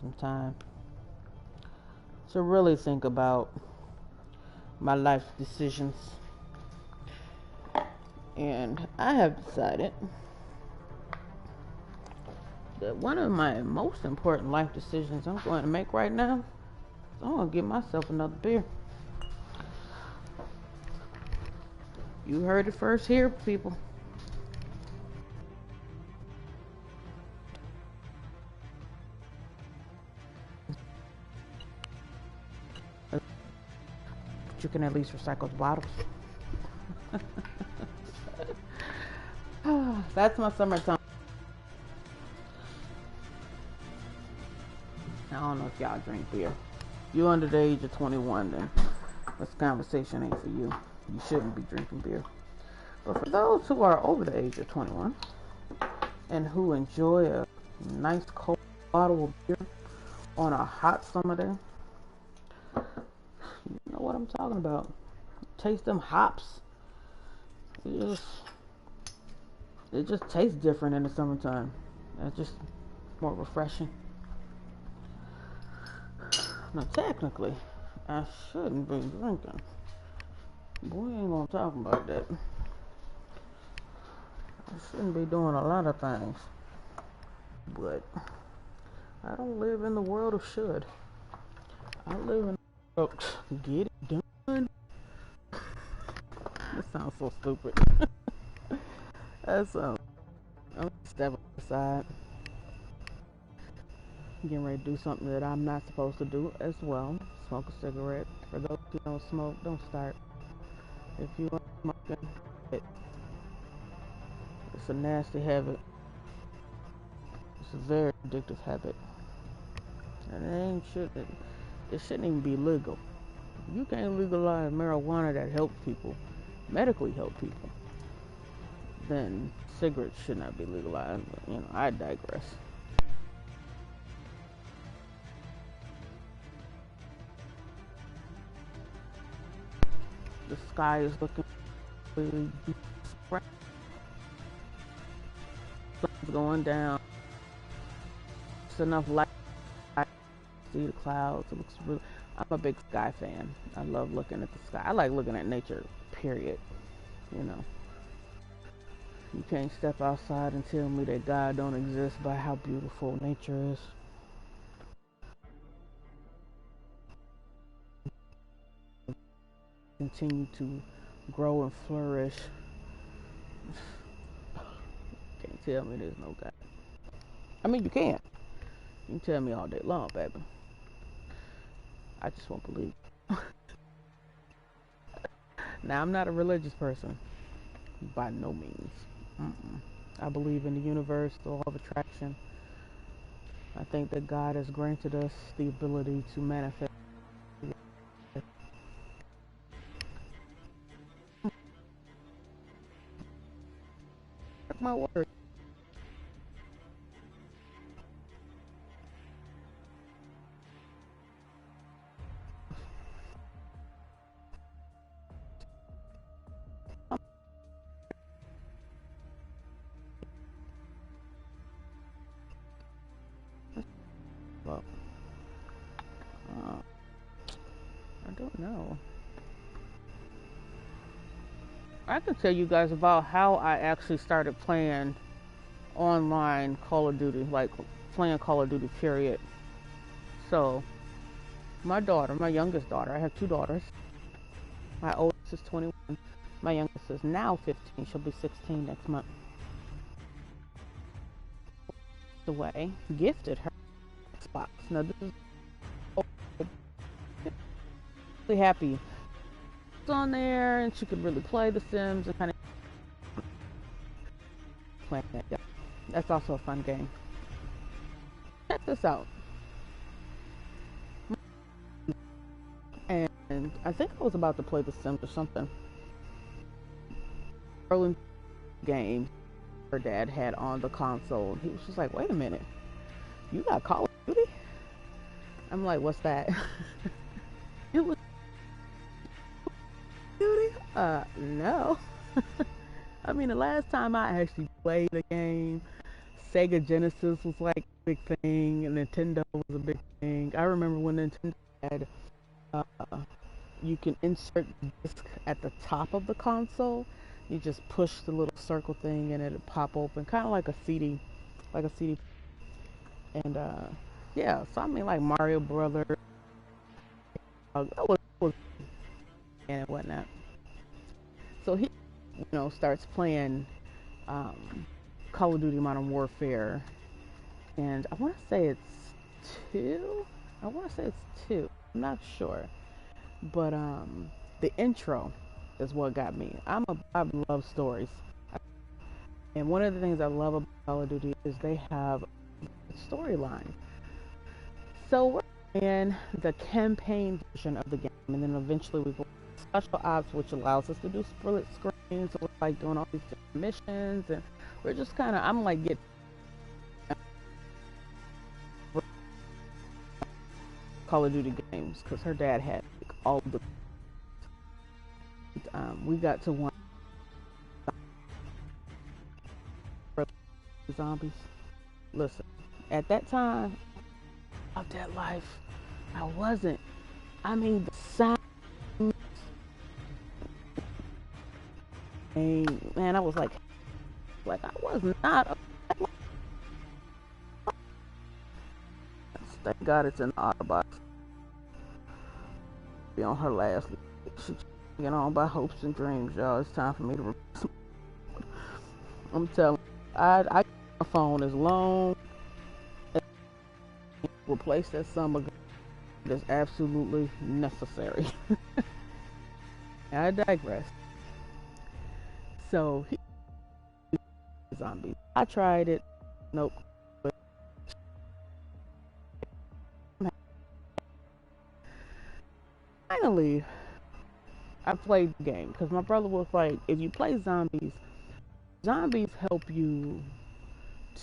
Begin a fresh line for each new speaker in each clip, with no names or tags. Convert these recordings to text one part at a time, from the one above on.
some time to really think about my life decisions. And I have decided that one of my most important life decisions I'm going to make right now is I'm going to get myself another beer. You heard it first here, people. But you can at least recycle the bottles. That's my summertime. I don't know if y'all drink beer. If you're under the age of 21, then this conversation ain't for you. You shouldn't be drinking beer. But for those who are over the age of 21 and who enjoy a nice cold bottle of beer on a hot summer day, you know what I'm talking about. Taste them hops. It just tastes different in the summertime. It's just more refreshing. Now, technically, I shouldn't be drinking. But we ain't gonna talk about that. I shouldn't be doing a lot of things. But I don't live in the world of should. I live in the world of get it done. This sounds so stupid. That's I'm stepping aside. Getting ready to do something that I'm not supposed to do as well. Smoke a cigarette. For those who don't smoke, don't start. If you are smoking, it's a nasty habit. It's a very addictive habit. And it shouldn't even be legal. You can't legalize marijuana that helps people, medically help people, then cigarettes should not be legalized. But, I digress. The sky is looking really bright. Sun's going down. It's enough light to see the clouds. It looks really. I'm a big sky fan. I love looking at the sky. I like looking at nature, period. You can't step outside and tell me that God don't exist by how beautiful nature is. Continue to grow and flourish. Can't tell me there's no God. I mean, you can. You can tell me all day long, baby. I just won't believe. Now, I'm not a religious person. By no means. I believe in the universe, the law of attraction. I think that God has granted us the ability to manifest. Mark my word. Well, I don't know. I can tell you guys about how I actually started playing online Call of Duty, like playing Call of Duty, period. So, my daughter, my youngest daughter, I have two daughters. My oldest is 21. My youngest is now 15. She'll be 16 next month. The way gifted her Xbox. Now this is really happy. It's on there, and she could really play The Sims and kind of play that. That's also a fun game. Check this out. And I think I was about to play The Sims or something. Early game her dad had on the console. He was just like, "Wait a minute, you got Call of Duty?" I'm like, "What's that?" It was Duty? No. I mean, the last time I actually played a game, Sega Genesis was like big thing, and Nintendo was a big thing. I remember when Nintendo had uh, you can insert the disc at the top of the console. You just push the little circle thing and it'll pop open, kind of like a CD, like a CD. And yeah, so I mean, like Mario Brothers, that was and whatnot. So he, starts playing um, Call of Duty Modern Warfare, and I want to say it's two. I want to say it's two. I'm not sure, but the intro is what got me. I love stories, and one of the things I love about Call of Duty is they have a storyline. So we're in the campaign version of the game, and then eventually we go to special ops, which allows us to do split screens. So we're like doing all these different missions, and we're just kind of, I'm like getting Call of Duty games because her dad had like, all the. We got to one zombies. Listen, at that time of that life, I wasn't. I mean, the sound. And man, I was like I was not. Thank God it's in the Autobots. Be on her last. She get on by hopes and dreams, y'all. It's time for me to. I'm telling you, I my phone as long as replace that summer that's absolutely necessary. I digress. So zombies. I tried it. Nope. Finally, I played the game because my brother was like, if you play zombies help you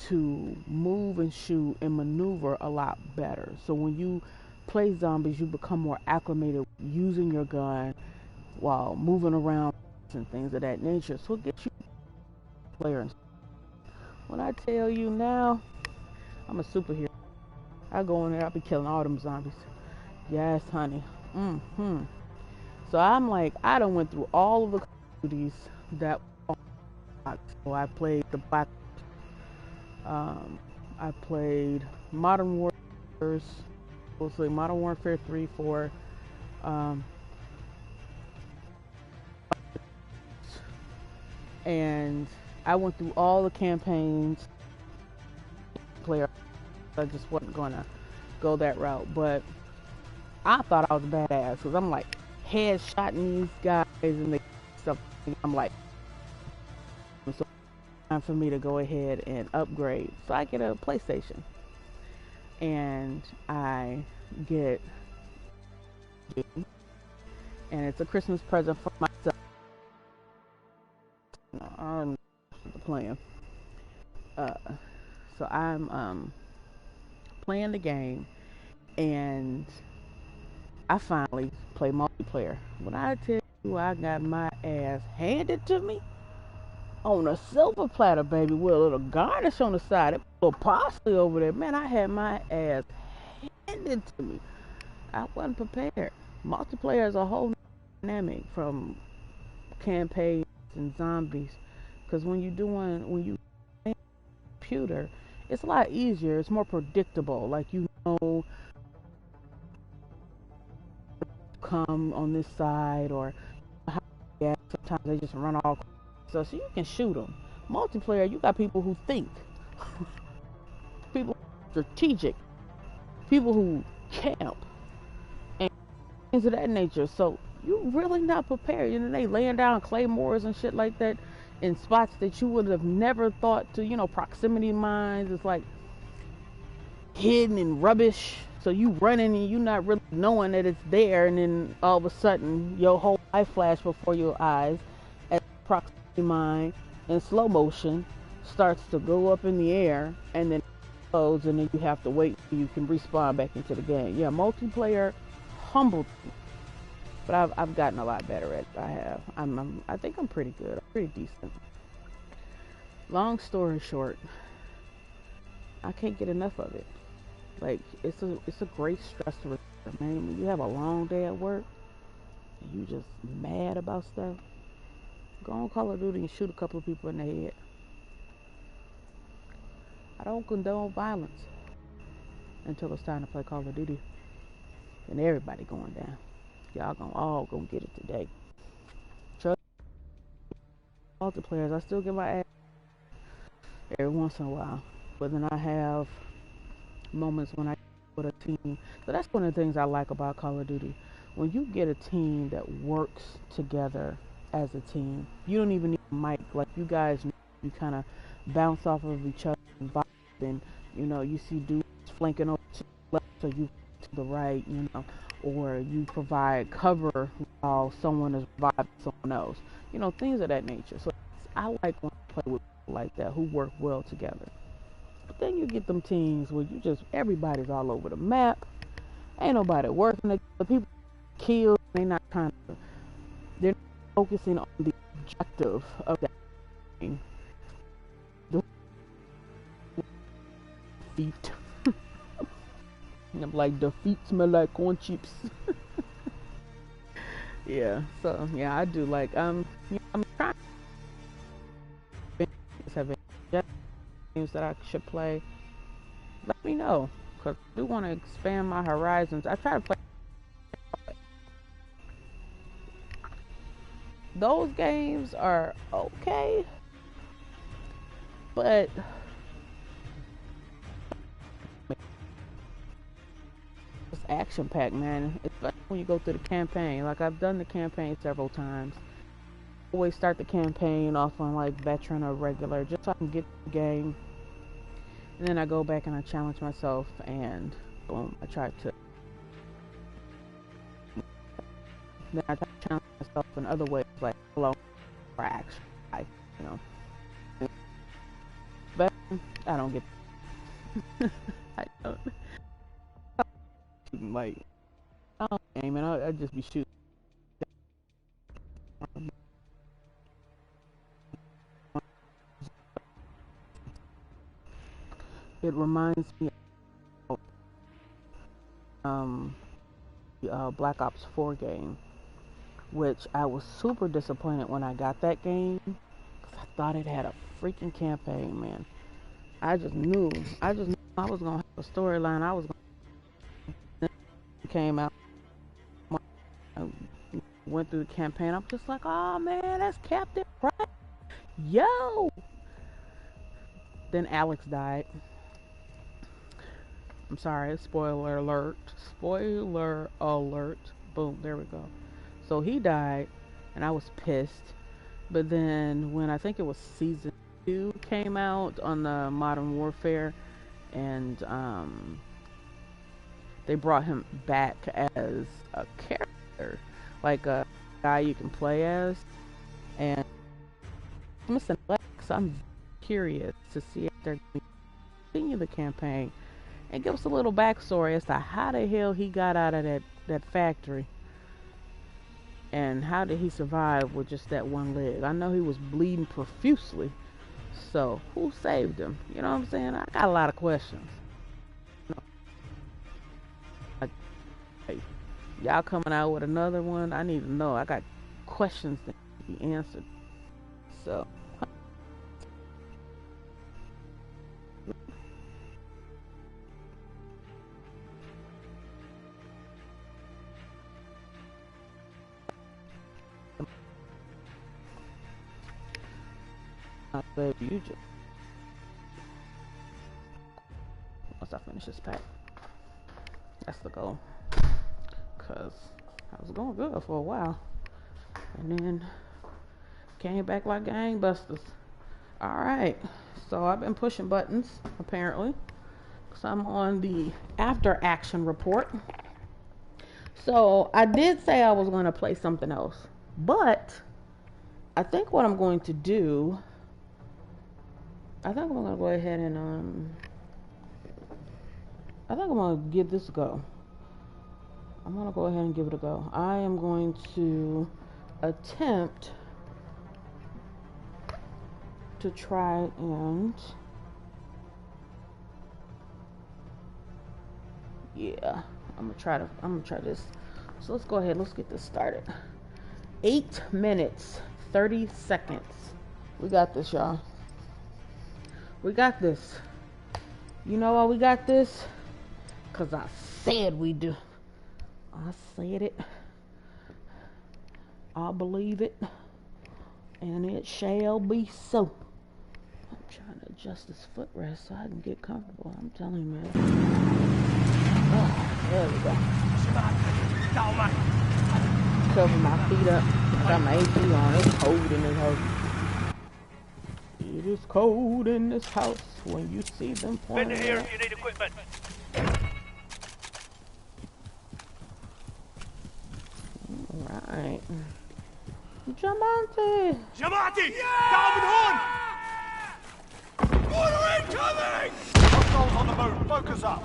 to move and shoot and maneuver a lot better. So when you play zombies, you become more acclimated using your gun while moving around and things of that nature. So it gets you players. When I tell you now, I'm a superhero. I go in there, I'll be killing all them zombies. Yes, honey. So I'm like, I done went through all of the duties that. So I played the Black. I played Modern Warfare, mostly Modern Warfare 3, 4. And I went through all the campaigns. Player, I just wasn't gonna go that route, but I thought I was badass because I'm like headshotting these guys and they stuff. I'm like, so time for me to go ahead and upgrade. So I get a PlayStation, and I get, and it's a Christmas present for myself. I'm playing. So I'm playing the game, and I finally play multiplayer. When I tell you I got my ass handed to me on a silver platter, baby, with a little garnish on the side, a little parsley over there, man, I had my ass handed to me. I wasn't prepared. Multiplayer is a whole dynamic from campaigns and zombies, because when you play computer, it's a lot easier. It's more predictable. Like come on this side, or yeah, sometimes they just run all. So you can shoot them. Multiplayer, you got people who think, people strategic, people who camp, and things of that nature. So you really not prepared. They laying down claymores and shit like that in spots that you would have never thought to. Proximity mines. It's like hidden in rubbish. So you running and you not really knowing that it's there, and then all of a sudden your whole life flash before your eyes as proximity mine in slow motion starts to go up in the air, and then close, and then you have to wait till you can respawn back into the game. Yeah, multiplayer humbled me, but I've gotten a lot better at it. I think I'm pretty good. I'm pretty decent. Long story short, I can't get enough of it. Like it's a great stress reliever, man. When you have a long day at work and you just mad about stuff, go on Call of Duty and shoot a couple of people in the head. I don't condone violence until it's time to play Call of Duty and everybody going down. Y'all gonna get it today. Trust multiplayers, I still get my ass every once in a while, but then I have moments when I with a team. So that's one of the things I like about Call of Duty. When you get a team that works together as a team, you don't even need a mic. Like you guys, you kind of bounce off of each other and vibe, and you see dudes flanking over to the left, so you to the right, or you provide cover while someone is reviving someone else. Things of that nature. So I like when I play with people like that who work well together. But then you get them teams where everybody's all over the map. Ain't nobody working. The people killed. They're not focusing on the objective of that game. The defeat. I'm like, defeat smell like corn chips. Yeah. So yeah, I do like I'm trying to have games that I should play. Let me know, because I do want to expand my horizons. I try to play those games are okay, but it's action packed, man. Especially when you go through the campaign. Like I've done the campaign several times. Always start the campaign off on like veteran or regular, just so I can get the game. And then I go back and I challenge myself, and boom, I try to. Then I try to challenge myself in other ways, like hello, or action, But I don't get. I don't. Like, I don't aim, and I just be shooting. It reminds me of the Black Ops 4 game, which I was super disappointed when I got that game, because I thought it had a freaking campaign, man. I just knew I was gonna have a storyline. I was gonna came out, I went through the campaign. I'm just like, oh man, that's Captain Price, yo. Then Alex died. I'm sorry, spoiler alert. Spoiler alert. Boom, there we go. So he died, and I was pissed. But then when I think it was season 2 came out on the Modern Warfare, and they brought him back as a character, like a guy you can play as, and I'm missing Lex. I'm curious to see if they're going to continue the campaign and give us a little backstory as to how the hell he got out of that factory, and how did he survive with just that one leg. I know he was bleeding profusely, so who saved him? You know what I'm saying? I got a lot of questions. Like, hey, y'all coming out with another one? I need to know. I got questions that need to be answered. So baby, you just once I finish this pack, that's the goal. Cause I was going good for a while, and then came back like gangbusters. All right, so I've been pushing buttons apparently, cause I'm on the after action report. So I did say I was going to play something else, but I think what I'm going to do, I think I'm going to go ahead and I think I'm going to give this a go. I'm going to go ahead and give it a go. I am going to attempt to try and Yeah, I'm gonna try this. So let's go ahead, let's get this started. 8 minutes, 30 seconds. We got this, y'all. We got this. You know why we got this? Cause I said we do. I said it. I believe it. And it shall be so. I'm trying to adjust this footrest so I can get comfortable. I'm telling you, man. Oh, there we go. Cover my feet up. I got my AC on. It's cold in this house. It is cold in this house when you see them playing.
Been here if you need equipment.
Alright. Jamante!
Jamati! Down horn! Water incoming! Hostiles on the move. Focus up.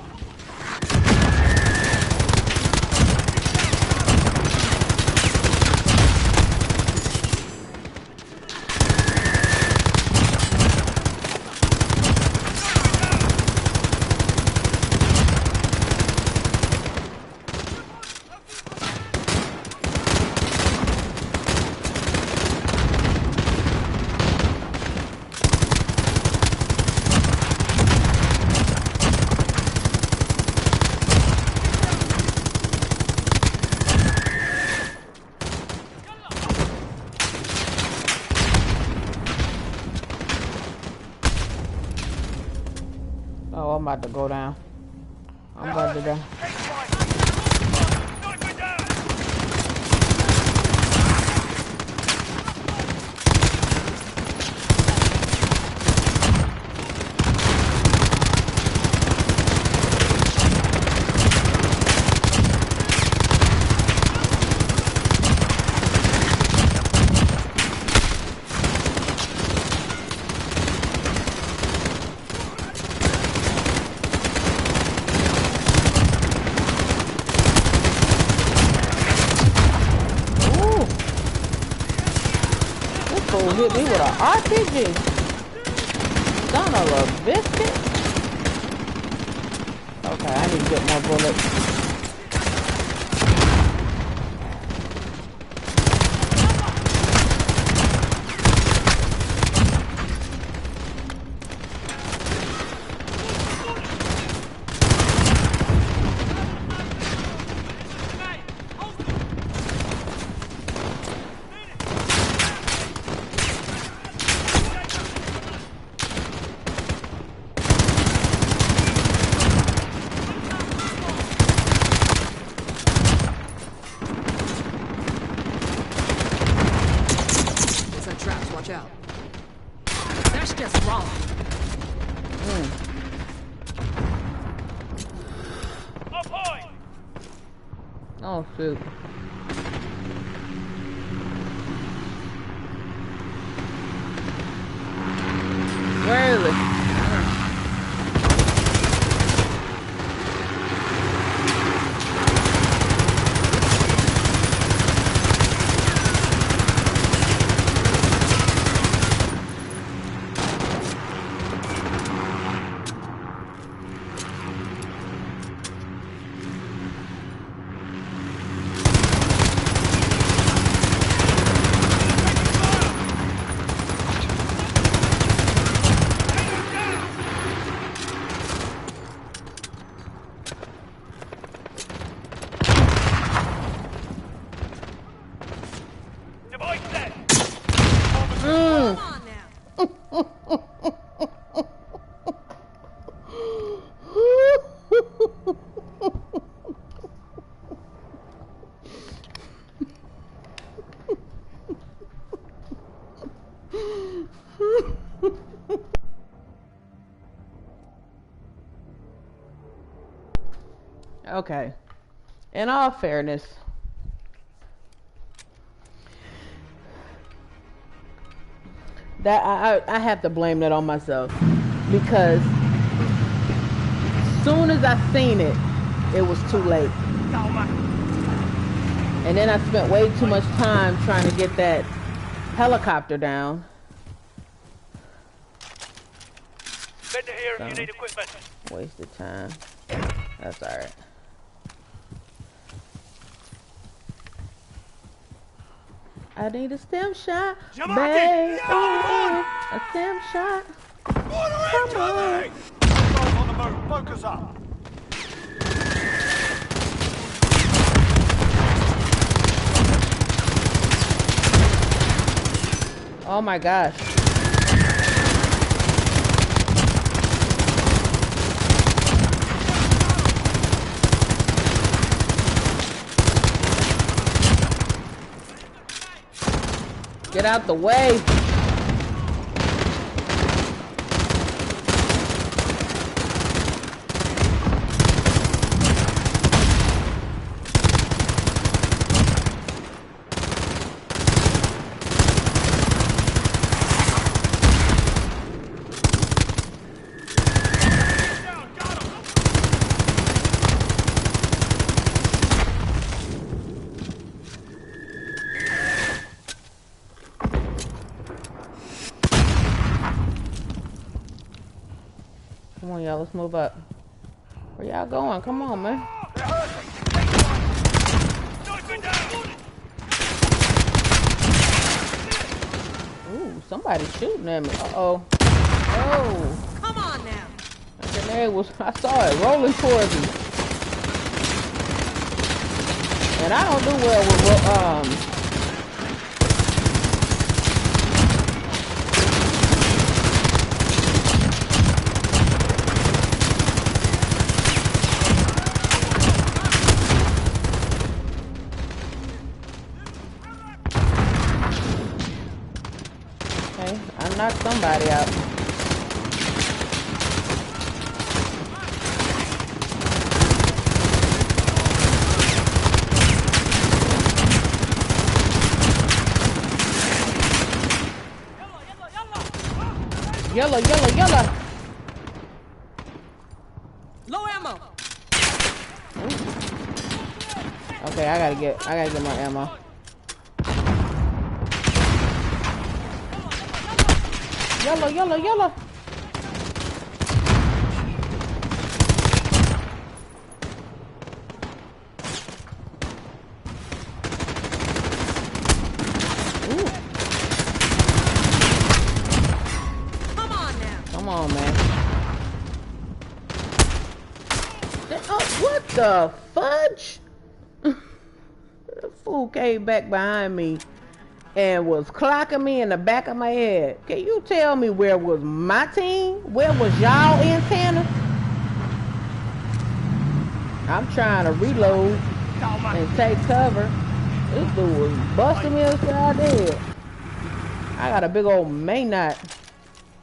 Oh, I'm about to go down. I'm about to go. Hit me with an RPG. Son of a biscuit. Okay, I need to get more bullets.
Watch out. That's just wrong.
Oh shoot. Where is it? Okay. In all fairness, that I have to blame that on myself, because soon as I seen it, it was too late. And then I spent way too much time trying to get that helicopter down.
Been here if you need equipment.
Wasted time. That's alright. I need a stem shot,
Jamati,
babe.
down
A stem shot.
Order
Come on.
incoming! Hostiles on the move. Focus up.
Oh my gosh. Get out the way. Come on, y'all. Let's move up. Where y'all going? Come on, man. Ooh, somebody's shooting at me. Uh-oh. Oh.
Come on now.
That grenade was, I saw it rolling towards me. And I don't do well with, okay, I knocked somebody out. Yellow, yellow, yellow.
Low ammo.
Okay, I gotta get my ammo. Yellow, yellow, yellow. Ooh.
Come on now.
Come on, man. Oh, what the fudge? The fool came back behind me and was clocking me in the back of my head. Can you tell me where was my team? Where was y'all antenna? I'm trying to reload and take cover. This dude was busting me upside the head. I got a big old May knot.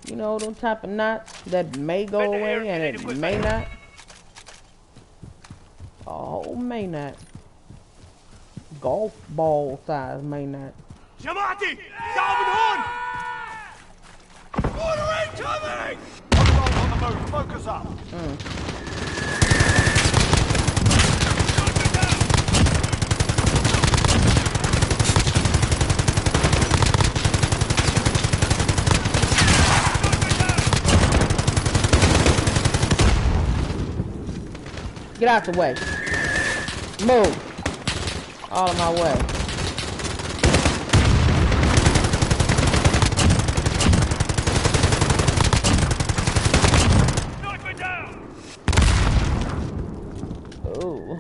You know them type of knots that may go away and it may not. A whole May knot. Golf ball size May knot.
Jamati, down on! Order incoming! Hostiles on the move. Focus up.
Get out the way. Move. All of my way. Ooh.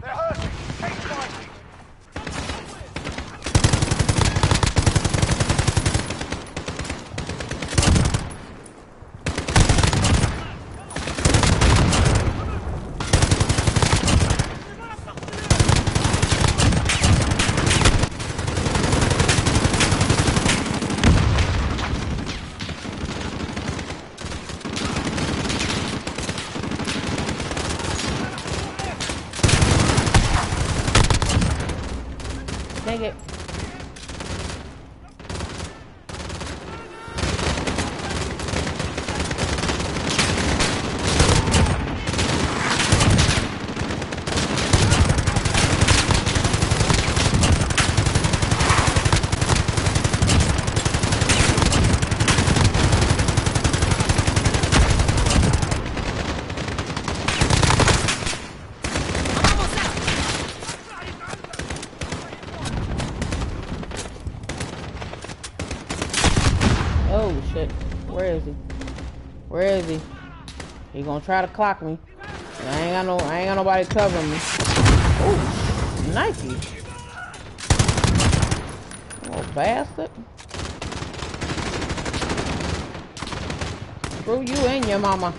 They're hurting. Keep fighting.
Dang it. Oh shit. Where is he? Where is he? He gonna try to clock me. And I ain't got nobody covering me. Oh, Nike. Little bastard. Screw you and your mama.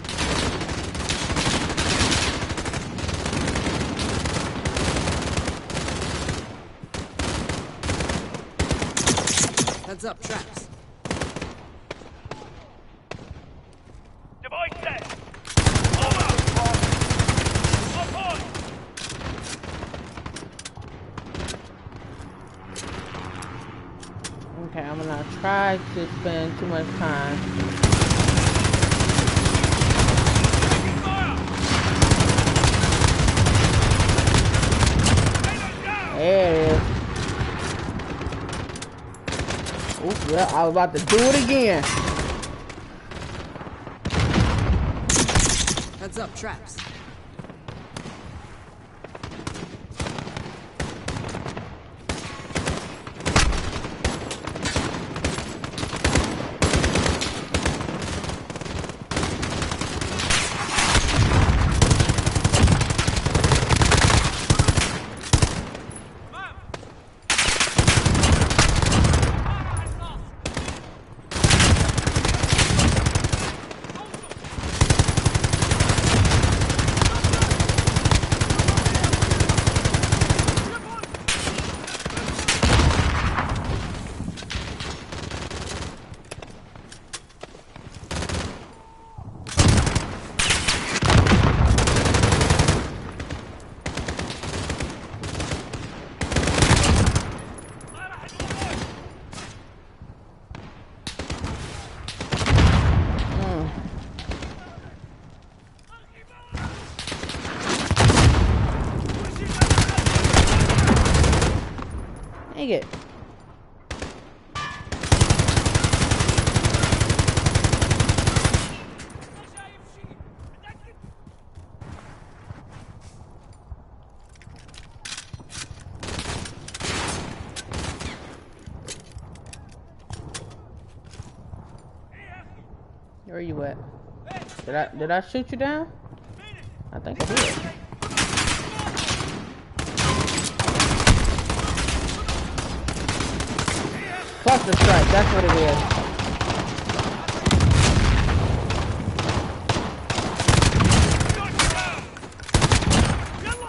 Heads up, traps.
Device set. Over. On point.
Okay, I'm gonna try to spend too much time.
Taking fire. Payload down.
There it is. Ooh, yeah, I was about to do it again.
Heads up, traps.
Dang it. Where are you at? Did I shoot you down? I think I did. Cluster strike, that's what it is.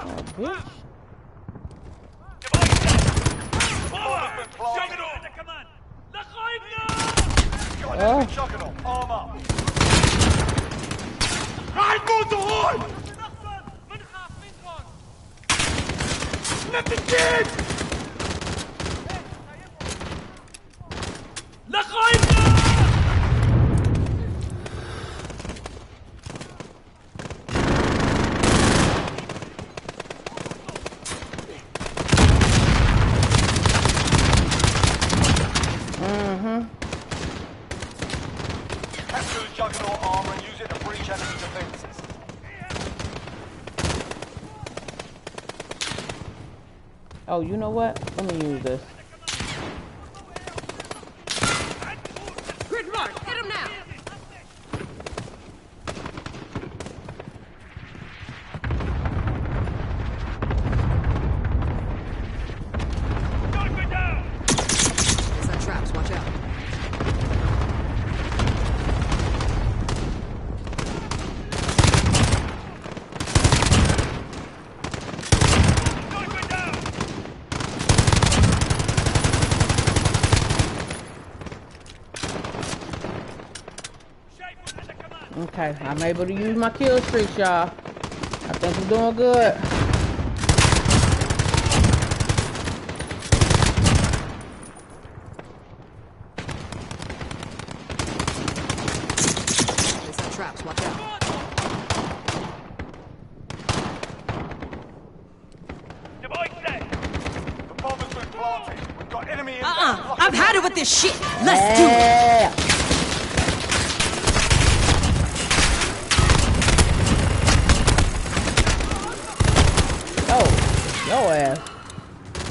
Oh, bitch. Oh.
Juggernaut, arm up. Right, move the horn! Let me get! Capture the Juggernaut armor and use it to breach enemy defenses.
Oh, you know what? Let me use this.
Grid mark, hit him now.
Knock me down!
Is that traps? Watch out.
Knock me down!
Okay, I'm able to use my kill streaks, y'all. I think I'm doing good.
Is that traps? Watch out.
Device set! The bomb has been planted. We've got enemy in
I've had it with this shit. Let's do it.
Yeah. Oh, your ass.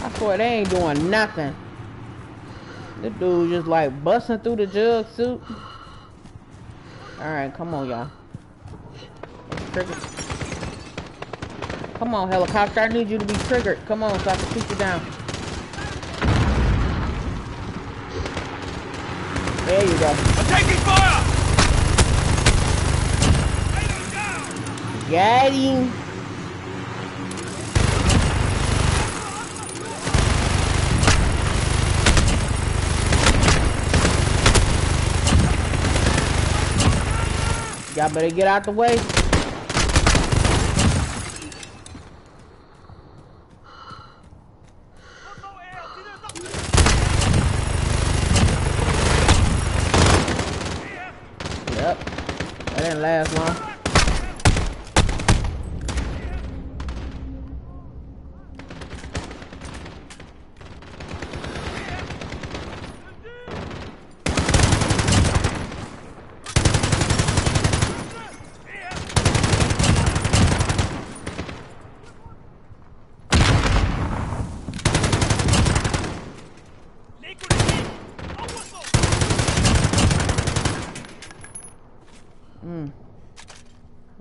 I swear they ain't doing nothing. The dude just like busting through the jug suit. Alright, come on, y'all. Trigger. Come on, helicopter. I need you to be triggered. Come on, so I can shoot you down. There you go.
I'm taking fire!
Got him. Y'all better get out the way. Yep. That didn't last long.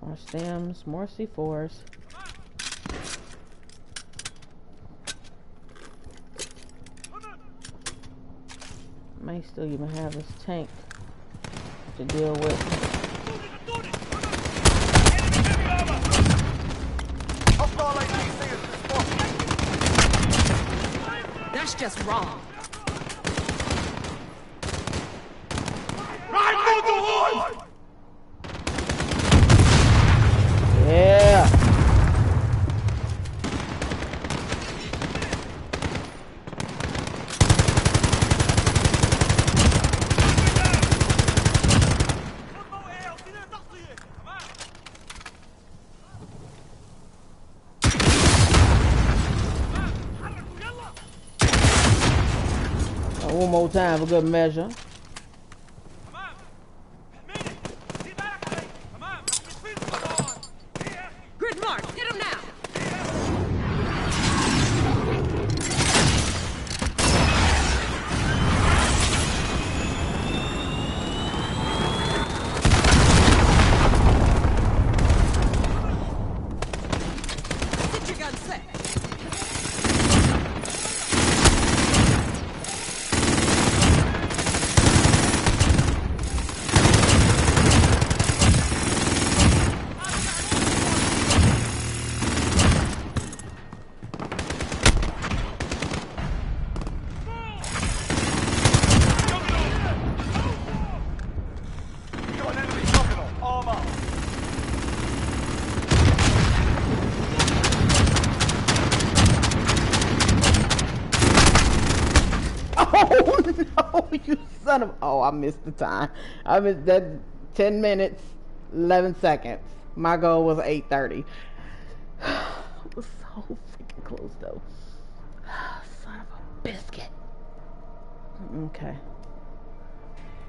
More stems, more C4s. May still even have this tank to deal with.
That's just wrong.
Yeah. One more time for good measure.
Grid mark, hit him now. Get your gun set.
Oh no, you son of... Oh, I missed the time. I missed that 10 minutes, 11 seconds. My goal was 8:30. It was so freaking close though. Son of a biscuit. Okay.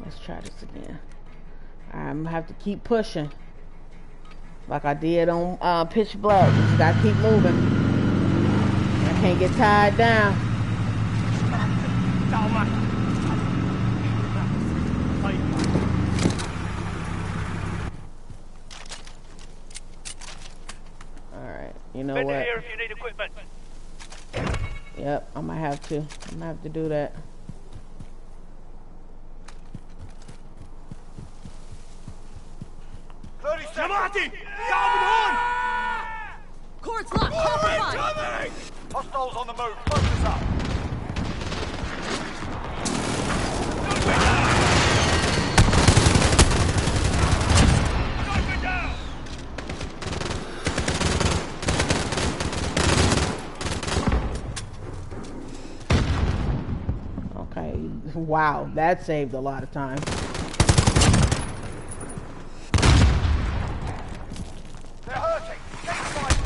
Let's try this again. I'm gonna have to keep pushing. Like I did on Pitch Black. You just gotta keep moving. I can't get tied down. Alright, you know what?
Here if you need equipment.
Yep, I'm gonna have to do that.
Cord's locked, call for fire.
Hostiles on the move. Focus up.
Okay, wow, that saved a lot of time.
They're hurting. Keep fighting.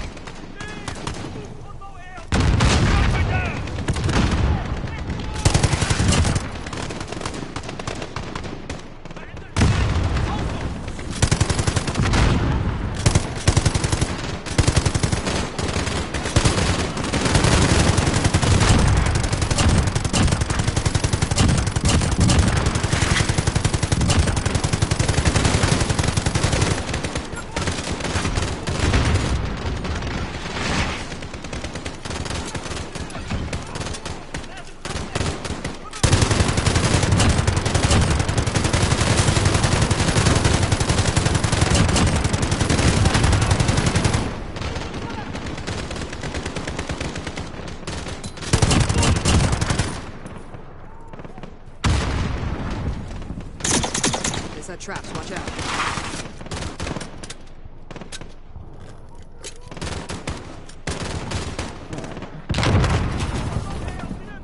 set traps, watch out.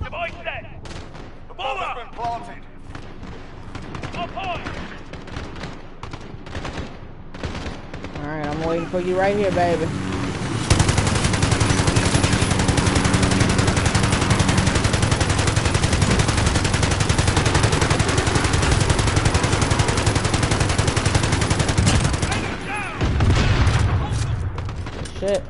Device set. The bomb has been planted. Up high.
Alright, I'm waiting for you right here, baby. Shit.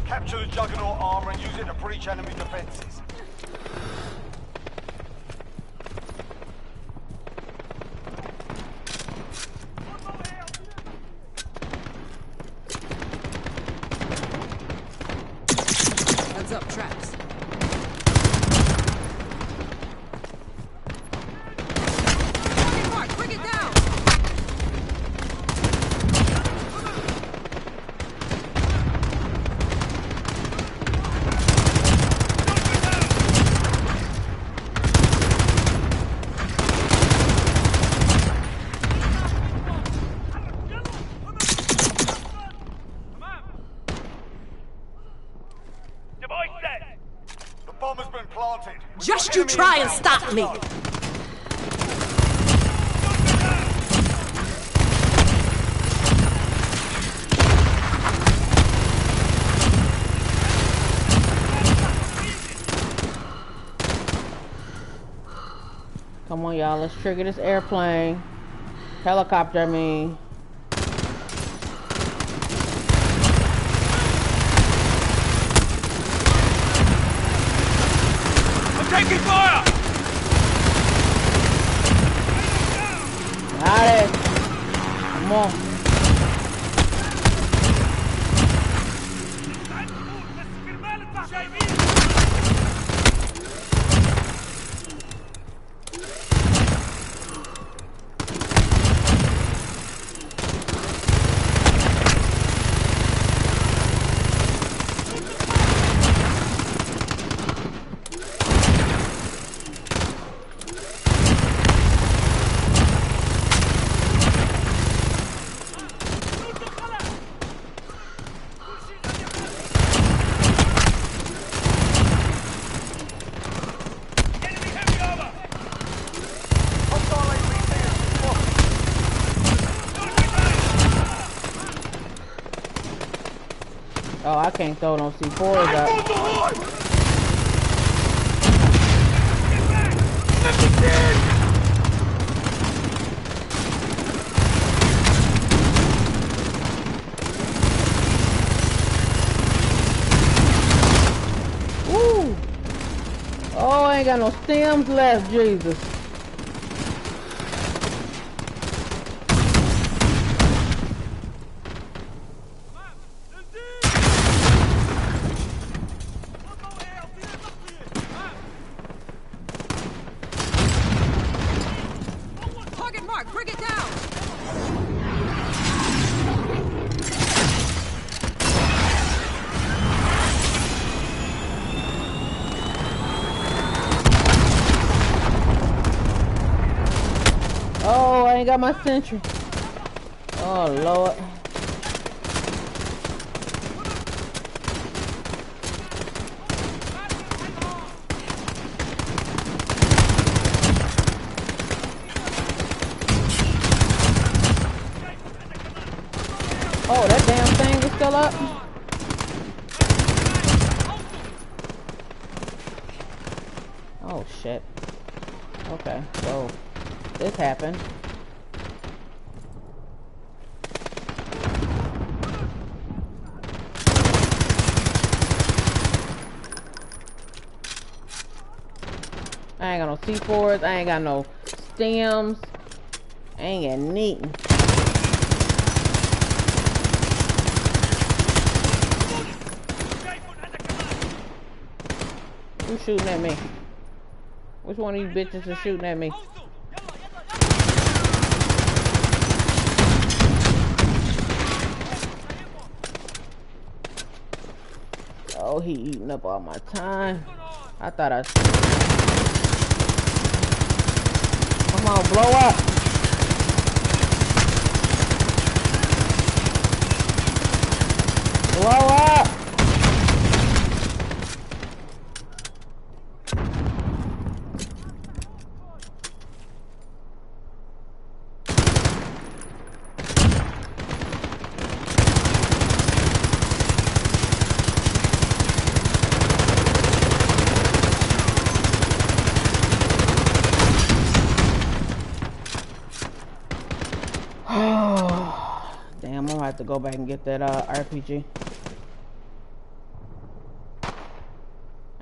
Capture the Juggernaut armor and use it to breach enemy defenses.
Heads up, traps. Target mark, bring it down!
Device set. The bomb has been planted.
Just you try and stop me!
Come on, y'all. Let's trigger this airplane. Helicopter, I mean.
I'm taking fire!
Got it. Come on. Oh, I can't throw no C4s up. Woo! Oh, I ain't got no stems left, Jesus.
Target mark, bring it down!
Oh, I ain't got my sentry. Oh, Lord. Oh, that damn thing is still up. Oh, shit. Okay, so this happened. I ain't got no C4s, I ain't got no stems, I ain't got nothing. Who's shooting at me? Which one of you bitches is shooting at me? Oh, he eating up all my time. I thought I... Come on, blow up. Blow up. Damn, I'm gonna have to go back and get that RPG.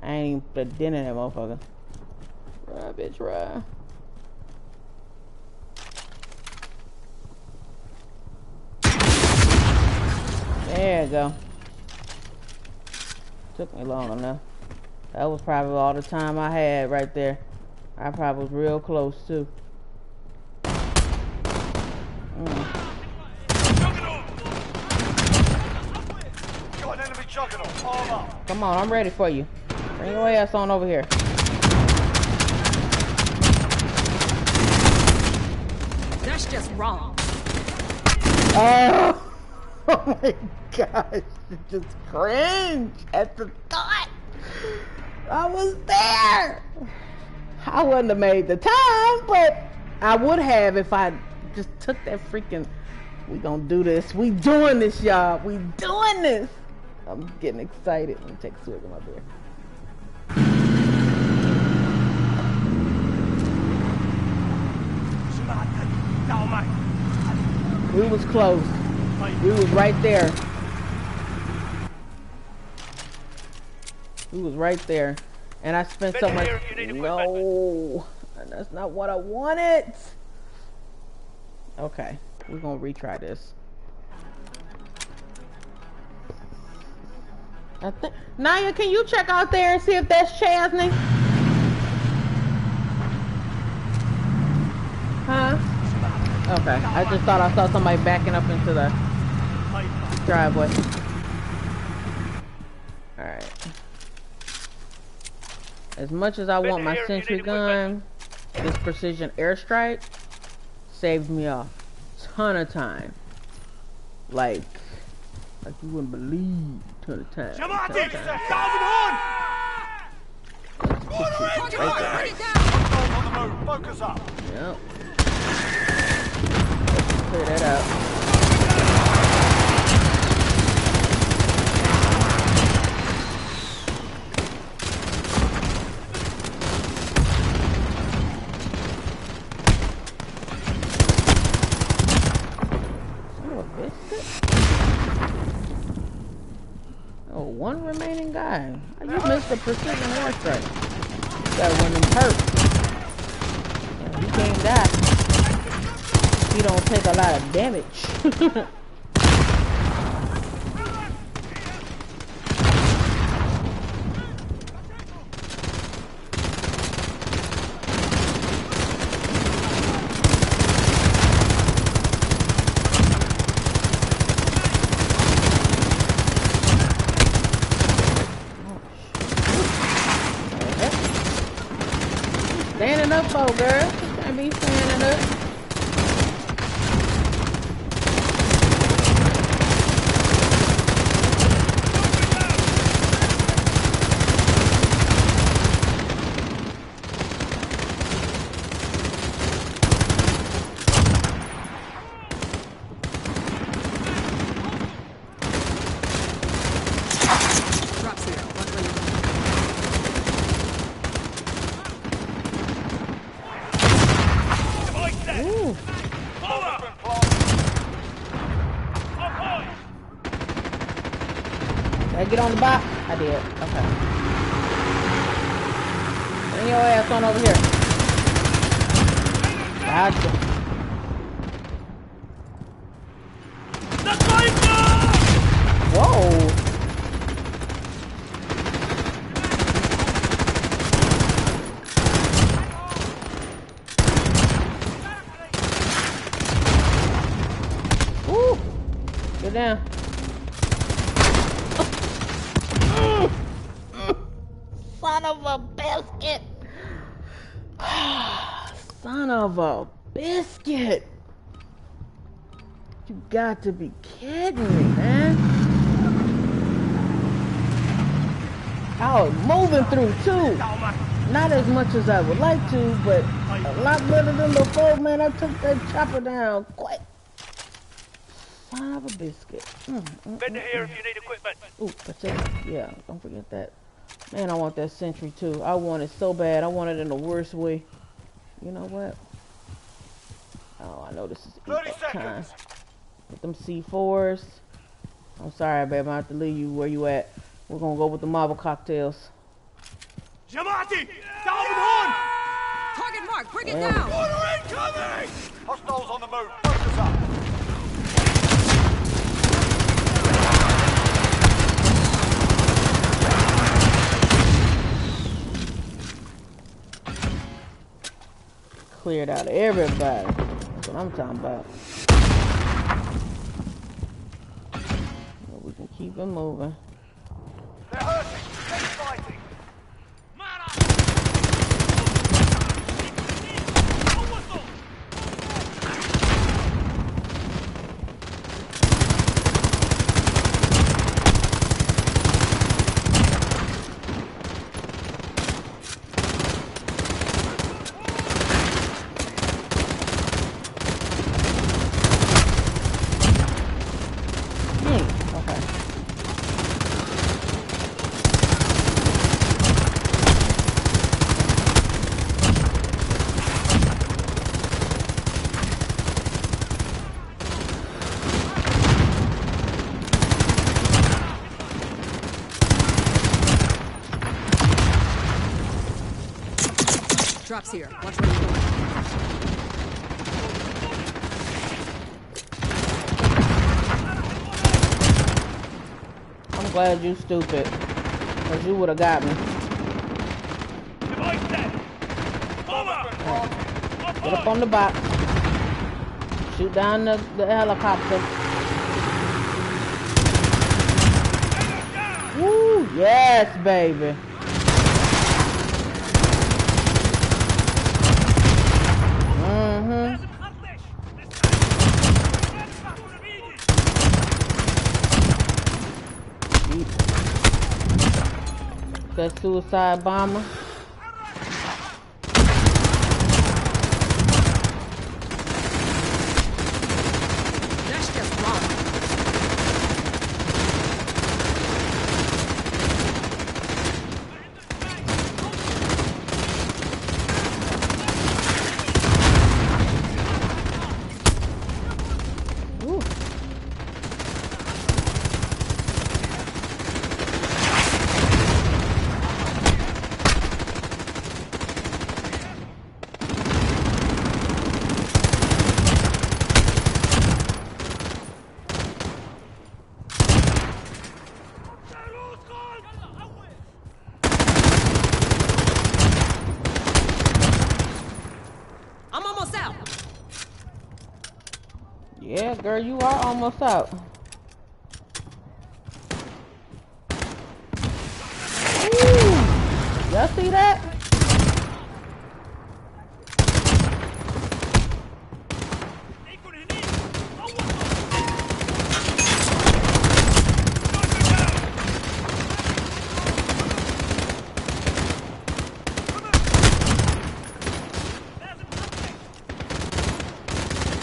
I ain't even put in that motherfucker. Right, bitch, right. There you go. Took me long enough. That was probably all the time I had right there. I probably was real close too. Come on, I'm ready for you. Bring your ass on over here.
That's just wrong.
Oh, oh my gosh, just cringe at the thought. I was there. I wouldn't have made the time, but I would have if I just took that freaking, we gonna do this. We doing this, y'all. We doing this. I'm getting excited. Let me take a swig of my beer. We was close. We was right there. We was right there. And I spent so much. No, that's not what I wanted. Okay, we're gonna retry this. Naya, can you check out there and see if that's Chasney? Huh? Okay, I just thought I saw somebody backing up into the driveway. Alright. As much as I want my sentry gun, this precision airstrike saved me a ton of time. Like you wouldn't believe. Ton of time.
Focus up.
Yep. Clear that up. Oh, one remaining guy. You missed the precision airstrike. You got one of them hurt. He can't die. He don't take a lot of damage. Standing up, though, girl. You can't be standing up. get on the box? I did. Okay. Bring your ass on over here. Gotcha. Whoa. Woo. Get down. Son of a biscuit. Son of a biscuit. You got to be kidding me, man. I was moving through too. Not as much as I would like to, but a lot better than before, man. I took that chopper down quick. Son of a biscuit.
Vendor here if you need equipment.
Ooh, that's it. Yeah, don't forget that. Man, I want that sentry too. I want it so bad. I want it in the worst way. You know what? Oh, I know this is
30
time.
seconds.
With them C4s. I'm sorry, babe. I have to leave you where you at. We're gonna go with the marble cocktails.
Jamati! Down the horn!
Target mark, bring it down!
Order incoming! Hostiles on the move. Focus up.
Cleared out everybody. That's what I'm talking about. Well, we can keep it moving.
They're hurting. Keep fighting.
Drops here. Watch where you're going.
I'm glad you stupid. Cause you would have got me.
Device set. Over.
Get up on the box. Shoot down the helicopter. Woo! Yes, baby. That suicide bomber.
That's just wrong.
Ooh.
I'm almost out.
Yeah, girl, you are almost out. Ooh. Y'all see that?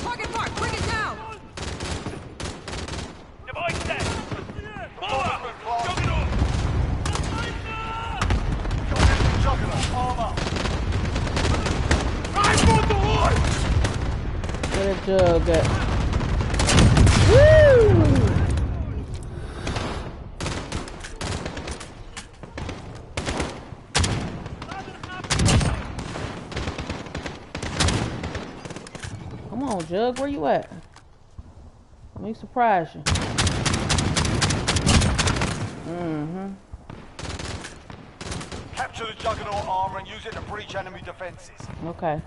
Target mark, bring it down!
Device set. Power. Juggernaut. Juggernaut. Armor. I'm on the horn.
Get a jug at. Woo! Come on, Jug, where you at? Let me surprise you.
Capture the Juggernaut armor and use it to breach enemy defenses.
Okay.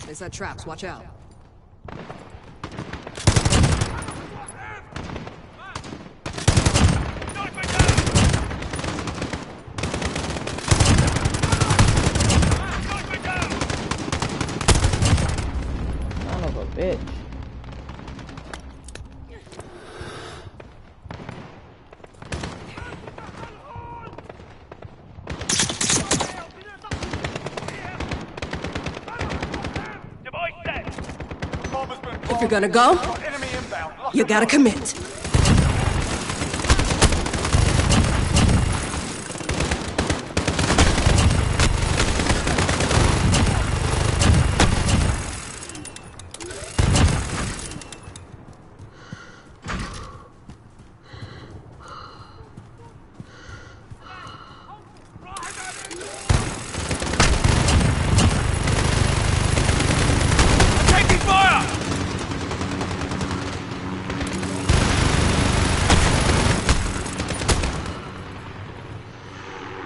They set traps, watch out.
Son of a bitch.
If you're gonna go,
Enemy inbound. Lock
you
and
gotta
load.
commit.
Taking fire!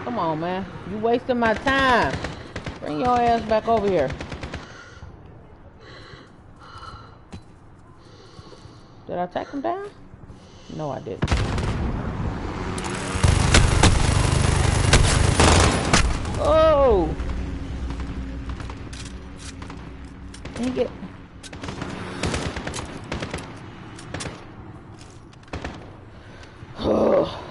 Come on, man. You wasting my time. Bring your ass back over here. Did I take him down? No, I didn't. Oh! Dang it. Oh.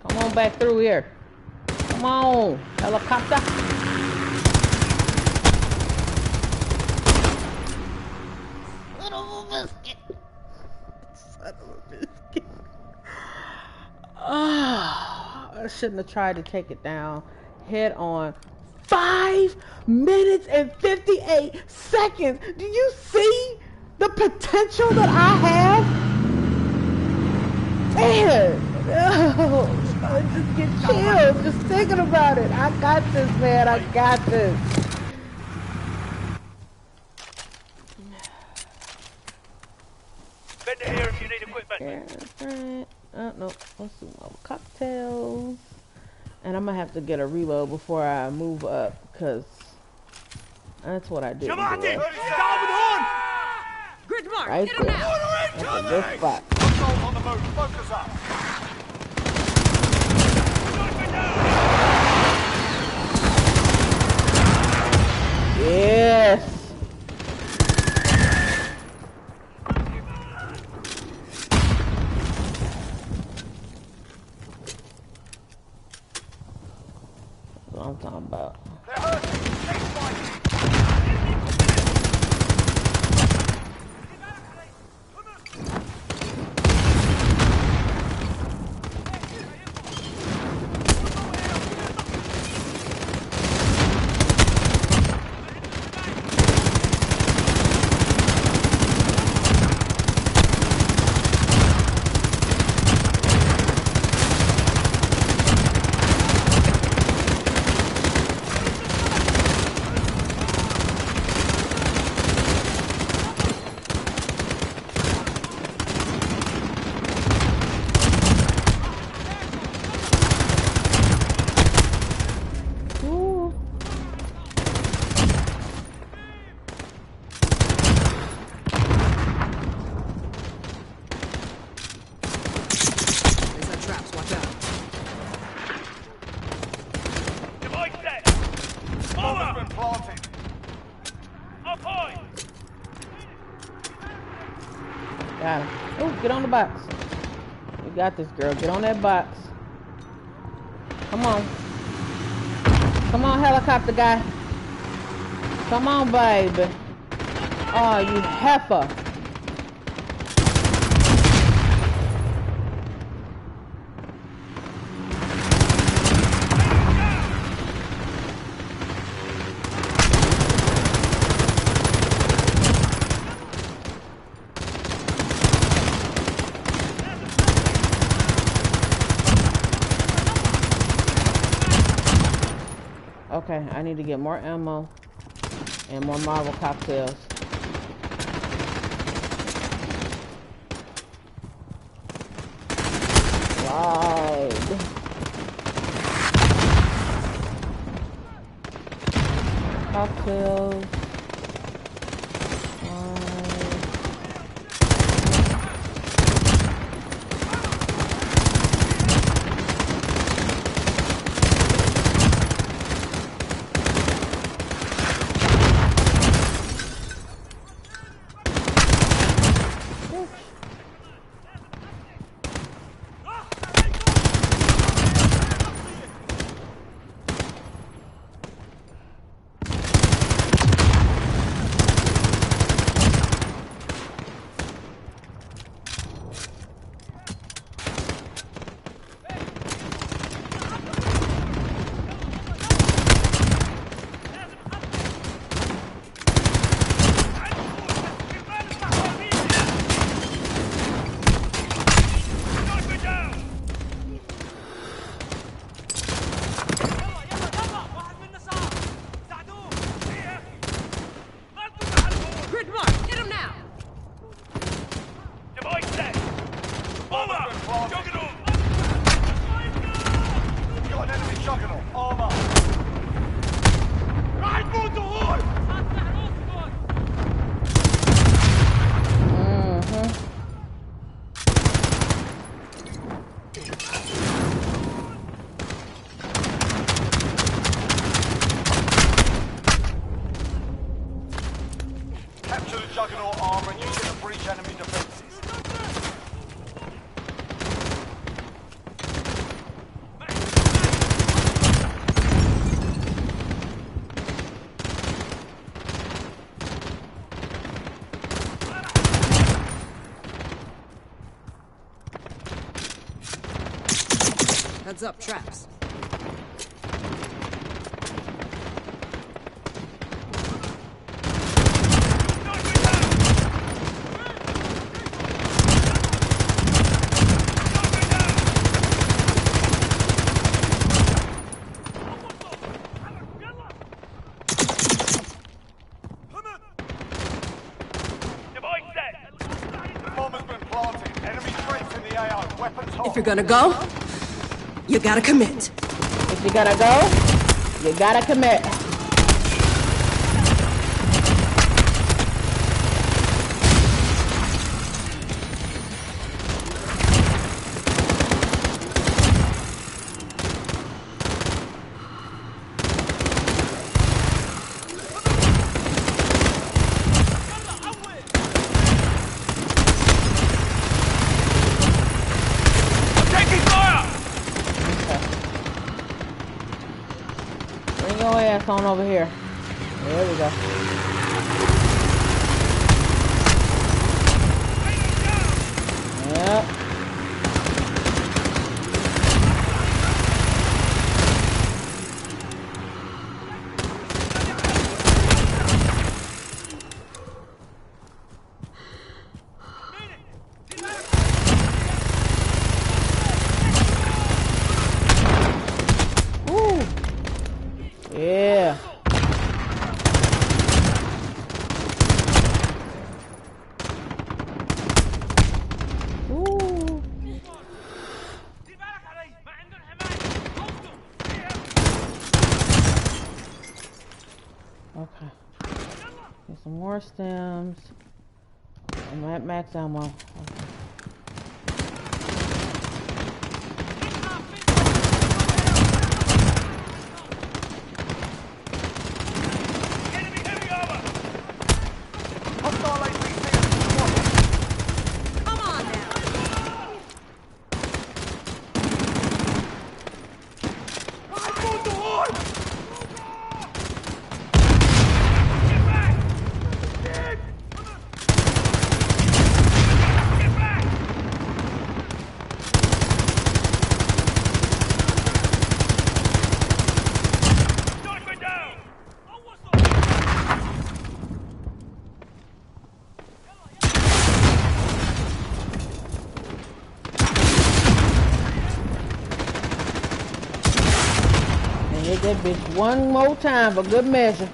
Come on back through here. Come on, helicopter. Son of a biscuit. Son of a biscuit. Ah, I shouldn't have tried to take it down head on. 5 minutes and 58 seconds. Do you see the potential that I have? Man, I just get chills just thinking about it. I got this, man. I got this.
Vendor here if you need equipment.
No, let's do more cocktails. And I'm gonna have to get a reload before I move up, because that's what I did.
Down with horn!
Grid mark,
Right
get him
there.
now.
That's a good spot.
Control on the move. Focus up.
Yes. That's what I'm talking about.
They're hurting. Keep fighting.
Ooh.
They set traps, watch out.
Device set. Bomb has been planted. Up high.
Got him. Oh, get on the box. You got this, girl. Get on that box. Come on. Come on, helicopter guy. Come on, baby. Oh, you heifer. Okay, I need to get more ammo and more Marvel cocktails. Slide. Cocktails.
Heads up, traps. If you're gonna go, you gotta commit.
If you gotta go, you gotta commit. On over here. There we go. Yep. Ooh. Yeah. Okay. Get some more stems. I'm at max ammo. Okay. Hit that bitch one more time for good measure.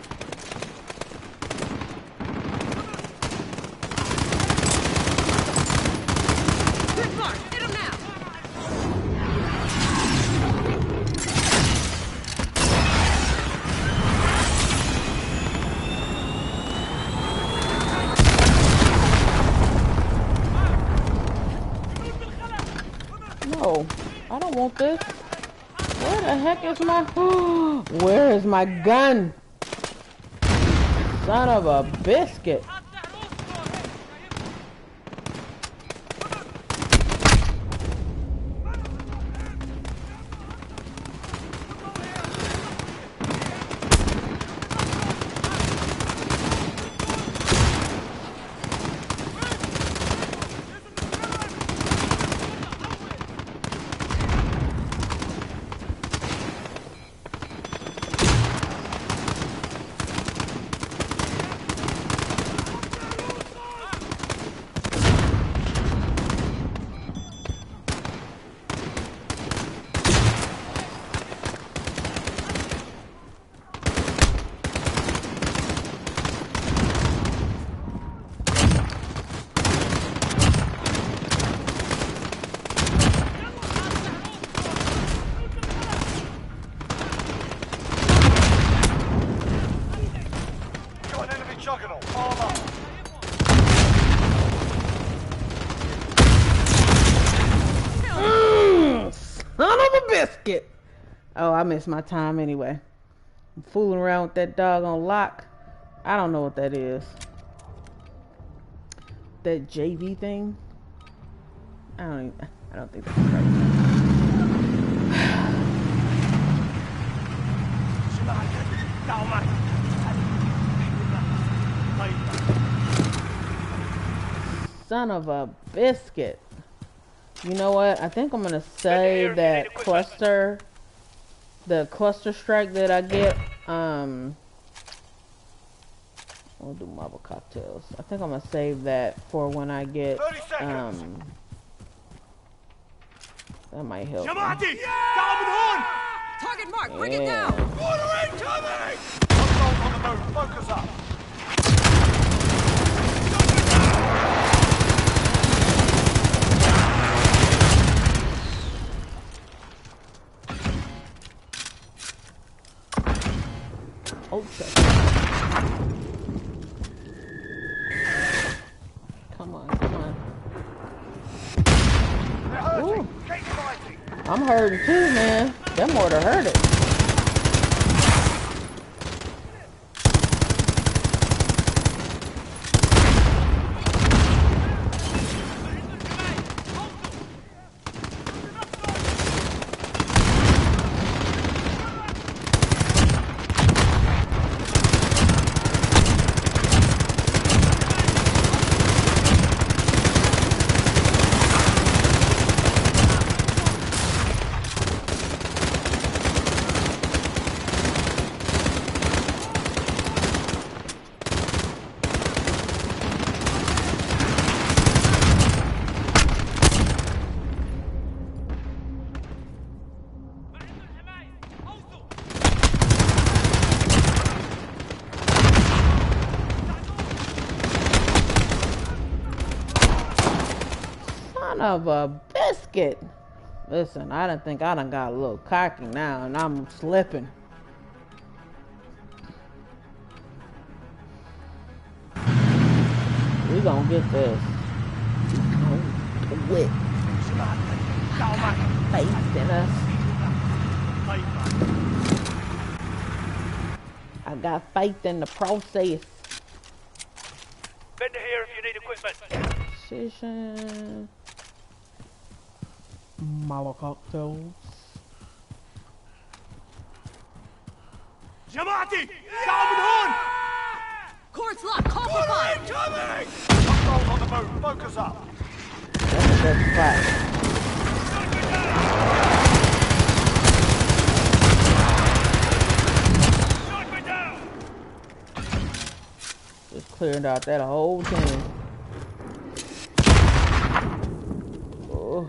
No, I don't want this. Where the heck is my... Where is my gun? Son of a biscuit. Biscuit. Oh, I missed my time anyway. I'm fooling around with that doggone lock. I don't know what that is. That JV thing. I don't think that's right. Son of a biscuit. You know what? I think I'm gonna save that cluster, the cluster strike that I get. We'll do marble cocktails. I think I'm gonna save that for when I get. That might help.
Target
mark, bring it down.
Order incoming! Control on the move. Focus up.
Oh, shit. Come on, come on. Ooh. I'm hurting too, man. That mortar hurt it. Of a biscuit. Listen, I didn't think I done got a little cocky now, and I'm slipping. We gonna get this. Wit. Faith in us. I got faith in the process.
Vendor here if you need equipment.
Precision. Malo cocktails.
Jamati! Down with horn!
Course lock, call for fire!
Incoming! Control on the move. Focus up.
That's a good spot. Just cleared out that whole team. Oh.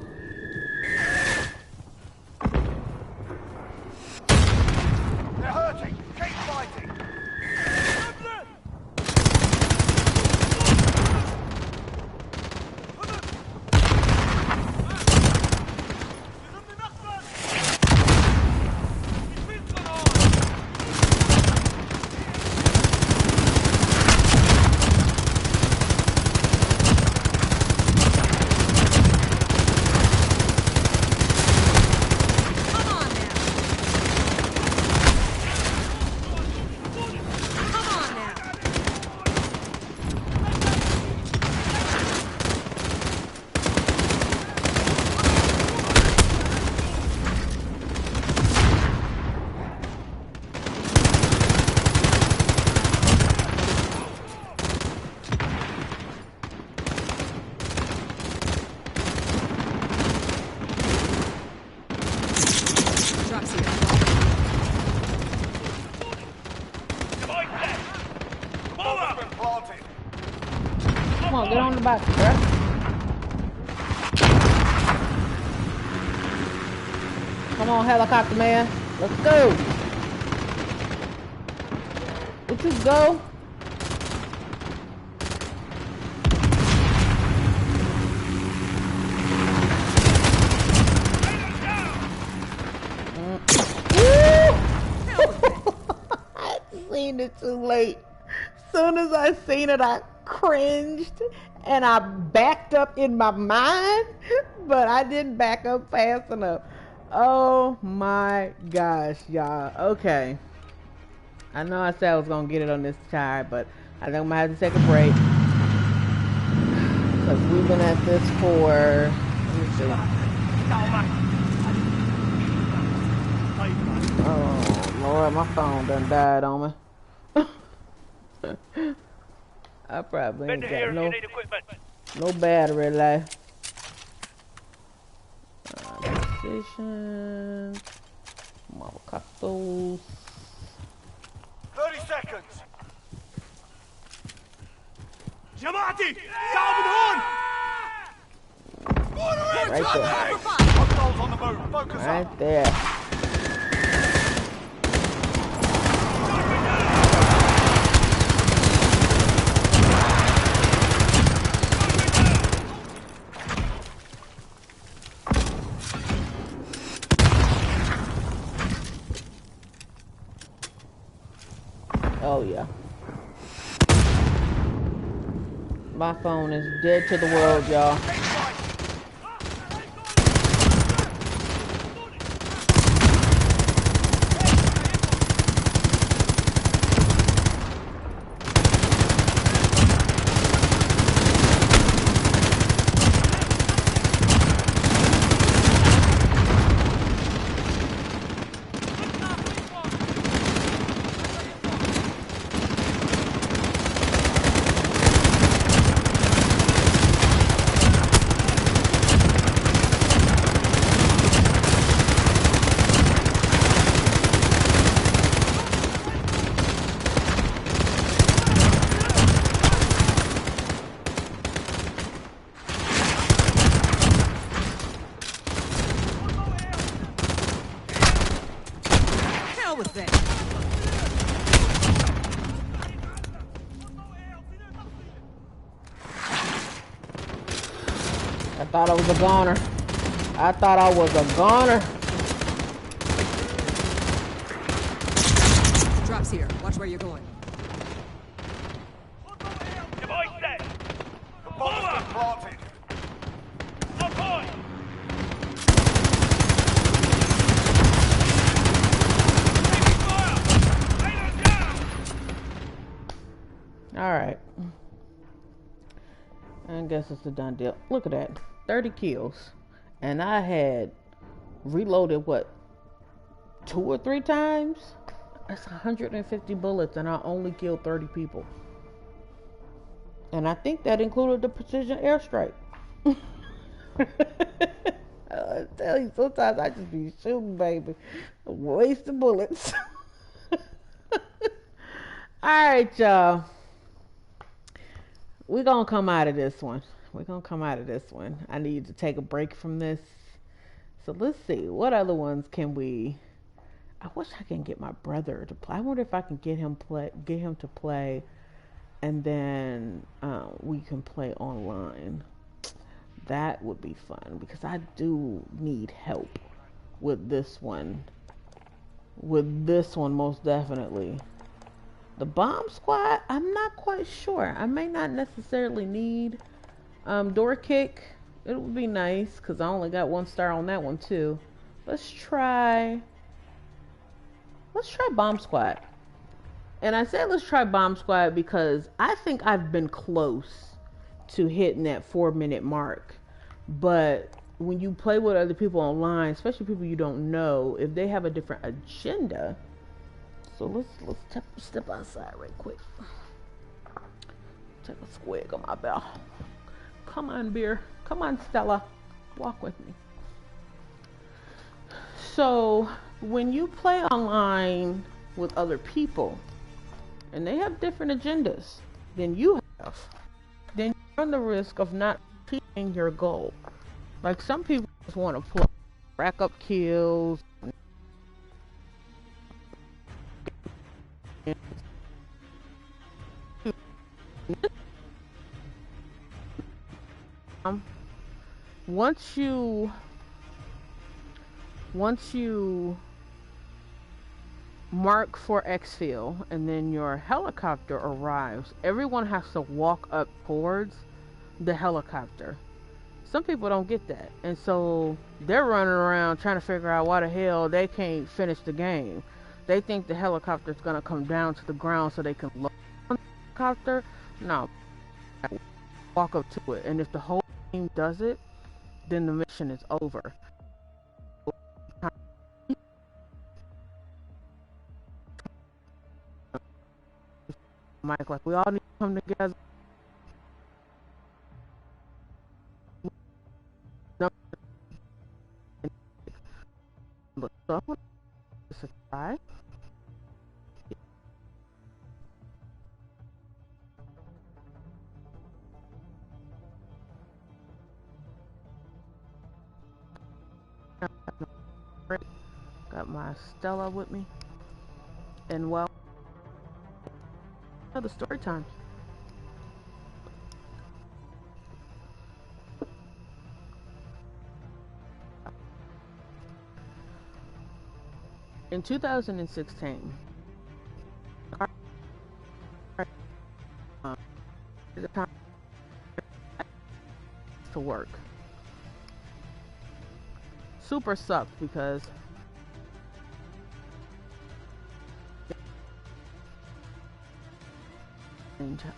Drops here.
Device set. The bomber's been planted.
Come on, get on the back, bruh. Come on, helicopter man. Let's go. Would you go? I seen it too late. Soon as I seen it, I cringed and I backed up in my mind, but I didn't back up fast enough. Oh my gosh, y'all. Okay. I know I said I was gonna get it on this tire, but I think I'm gonna have to take a break. Because we've been at this for, let me see. Oh Lord, my phone done died on me. I probably ain't got no battery life. Decisions. Avocados.
30 seconds. Jamati! Down horn!
Right there.
Hostiles on the move. Focus
Right
up.
there. Oh yeah. My phone is dead to the world, y'all. I thought I was a goner. I thought I was a goner.
Drops here. Watch where you're going.
Device set. The bomber's been planted. On point. Taking fire. Taylor's down.
All right. I guess it's a done deal. Look at that. 30 kills. And I had reloaded, what, 2 or 3 times? That's 150 bullets and I only killed 30 people. And I think that included the precision airstrike. I tell you, sometimes I just be shooting, baby. Wasting bullets. Alright, y'all. We're gonna come out of this one. I need to take a break from this. So let's see. What other ones can we... I wish I can get my brother to play. I wonder if I can get him to play, and then we can play online. That would be fun because I do need help with this one. Most definitely. The bomb squad, I'm not quite sure. I may not necessarily need door kick. It would be nice because I only got 1 star on that one too. Let's try bomb squad. And I said let's try bomb squad because I think I've been close to hitting that 4-minute mark. But when you play with other people online, especially people you don't know, if they have a different agenda. So let's step outside right quick. Take a swig of my bell. Come on, beer. Come on, Stella. Walk with me. So when you play online with other people and they have different agendas than you have, then you run the risk of not achieving your goal. Like, some people just want to play, rack up kills. Once you mark for exfil and then your helicopter arrives, everyone has to walk up towards the helicopter. Some people don't get that, and so they're running around trying to figure out why the hell they can't finish the game. They think the helicopter's gonna come down to the ground so they can load on the helicopter. No, walk up to it, and if the whole team does it, then the mission is over. Mike, like, we all need to come together. But someone is a try. Got my Stella with me, and well, the story time. In 2016, the time to work super sucked because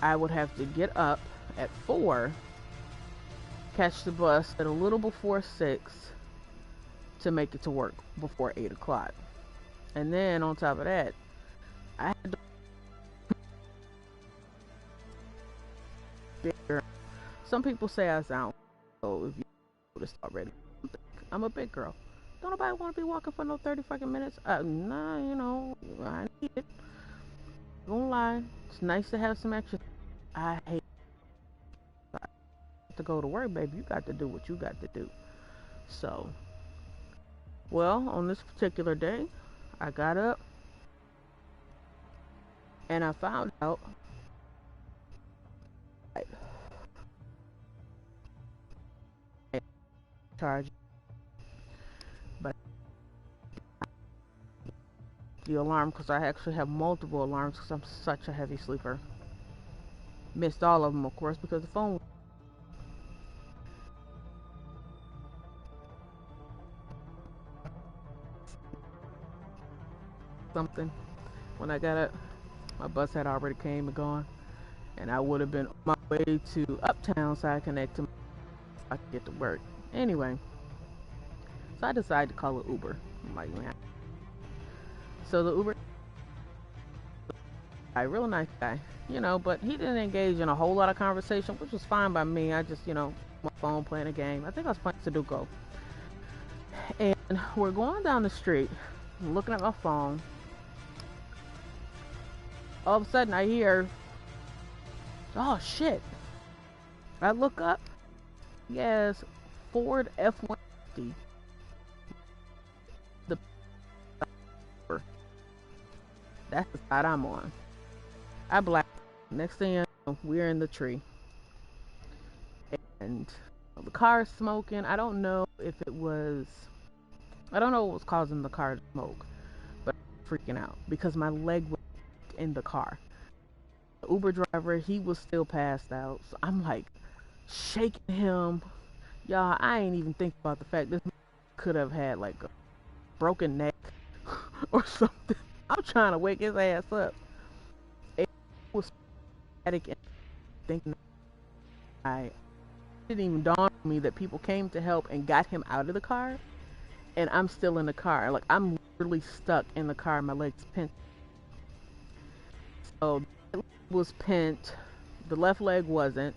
I would have to get up at 4, catch the bus at a little before 6 to make it to work before 8 o'clock. And then on top of that, I had to... Some people say I sound old, if you noticed already. I'm a big girl. Don't nobody want to be walking for no 30 fucking minutes. Nah, you know, I need it. Don't lie. It's nice to have some extra. I hate to go to work, baby. You got to do what you got to do. So, well, on this particular day, I got up and I found out charge, but the alarm, because I actually have multiple alarms because I'm such a heavy sleeper. Missed all of them, of course, because the phone something. When I got up, my bus had already came and gone, and I would have been on my way to Uptown so I connect to I could get to work. Anyway, so I decided to call an Uber. I'm like, man. So the Uber, a real nice guy, you know, but he didn't engage in a whole lot of conversation, which was fine by me. I just, you know, my phone playing a game. I think I was playing Sudoku. And we're going down the street, looking at my phone. All of a sudden I hear, oh shit. I look up, yes, Ford F-150. That's the side I'm on. I black. Next thing you know, we're in the tree. And the car is smoking. I don't know what was causing the car to smoke. But I'm freaking out because my leg was in the car. The Uber driver, he was still passed out. So I'm like shaking him. Y'all, I ain't even think about the fact this could have had like a broken neck or something. I'm trying to wake his ass up. It was static and thinking I didn't even dawn on me that people came to help and got him out of the car, and I'm still in the car. Like, I'm literally stuck in the car. My legs pinched. So the leg was pinched. The left leg wasn't.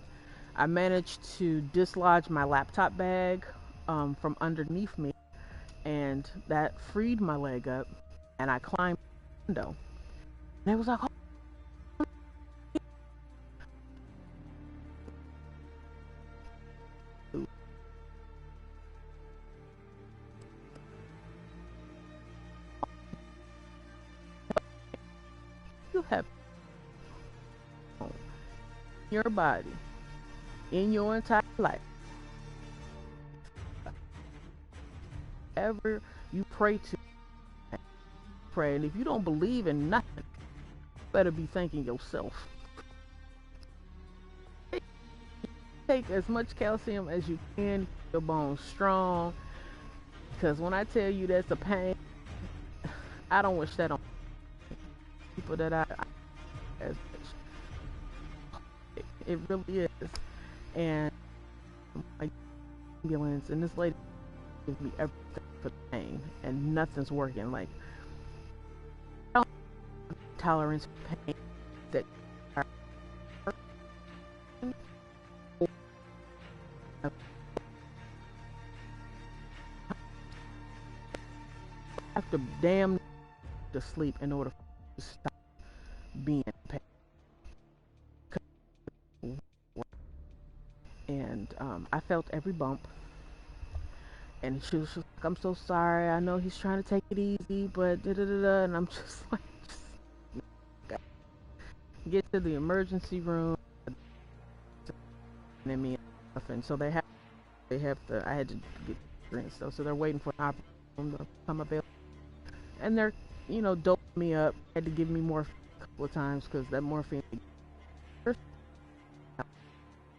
I managed to dislodge my laptop bag from underneath me and
and that freed my leg up, and I climbed the window. And it was like, you have your body in your entire life. Ever you pray to, pray, and if you don't believe in nothing, you better be thanking yourself. Take as much calcium as you can, keep your bones strong. Because when I tell you that's a pain, I don't wish that on people that it really is. And my ambulance, and this lady gives me everything for the pain, and nothing's working. Like, I don't have tolerance for pain that I have to damn to sleep in order to stop being in pain. And I felt every bump, and she was just like, I'm so sorry, I know he's trying to take it easy, but da-da-da-da. And I'm just like, get to the emergency room, and me and so I had to get drinks though, so they're waiting for an operating room to come available, and they're doping me up. Had to give me more a couple of times because that morphine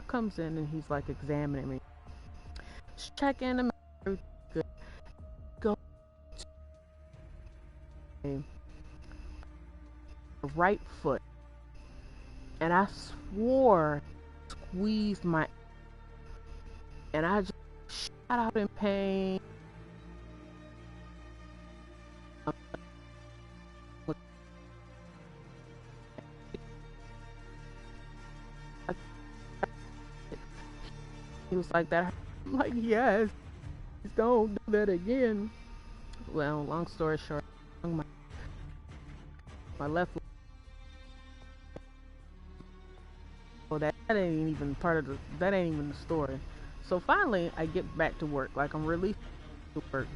comes in, and he's like examining me, just checking him out. Good. Go to the right foot, and I swore squeezed my, and I just shot out in pain. He was like, that. I'm like, yes, don't do that again. Well, long story short, my left leg. Well, that ain't even that ain't even the story. So finally, I get back to work. Like, I'm really to work.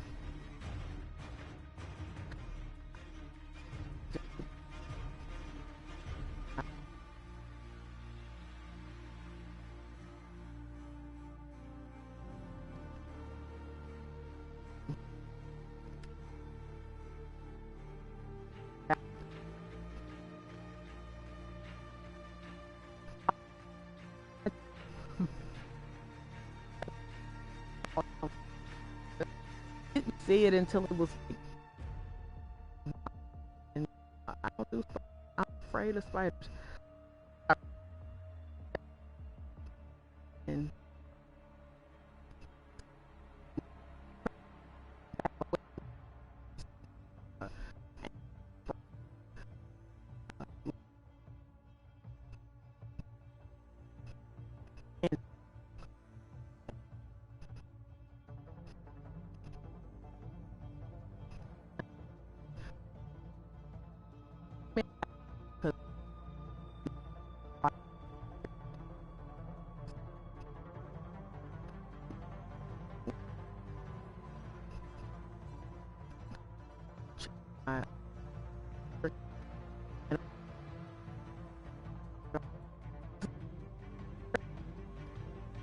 Didn't see it until it was. And I don't do. I'm afraid of spiders. And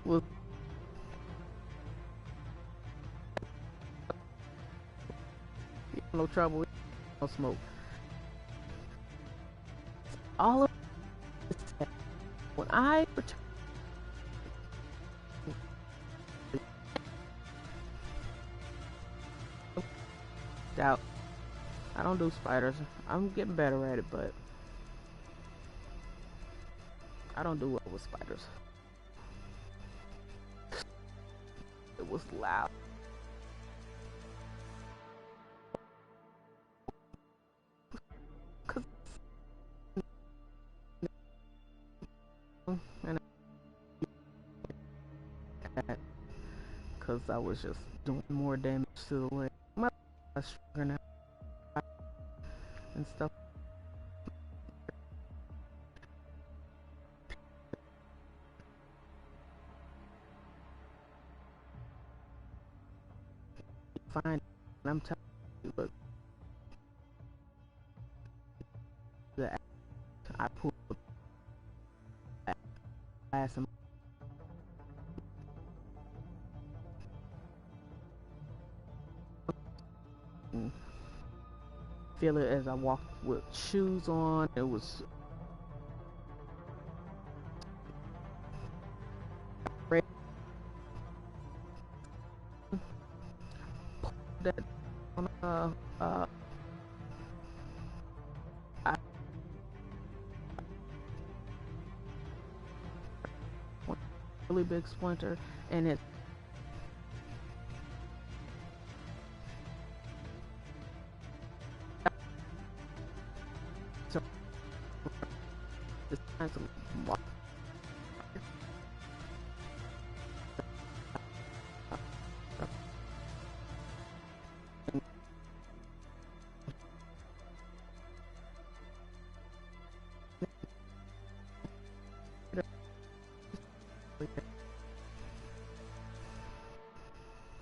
was no trouble, no smoke. All of this, when I returned, out. I don't do spiders. I'm getting better at it, but I don't do well with spiders. It was loud. Because I was just doing more damage to the leg. stronger now and stuff. Fine, I'm telling you, look, I pulled ass and feel it as I walked with shoes on. It was that really big splinter, and it so it's time to walk.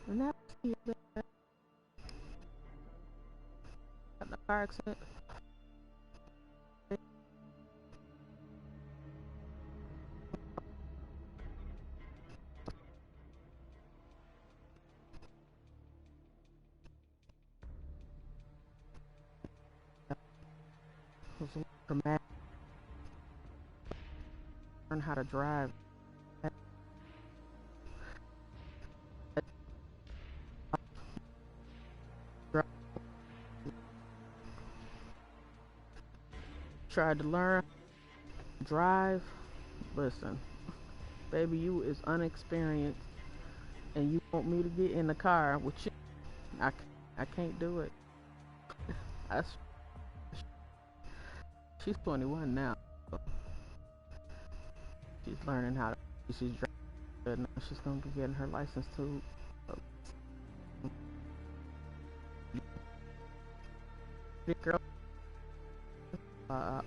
And that the car accident. Was dramatic. Learn how to drive. Tried to learn drive. Listen, baby, you is unexperienced, and you want me to get in the car with you. I can't do it. She's 21 now. So she's learning how to. She's driving now. She's gonna be getting her license too. Big girl.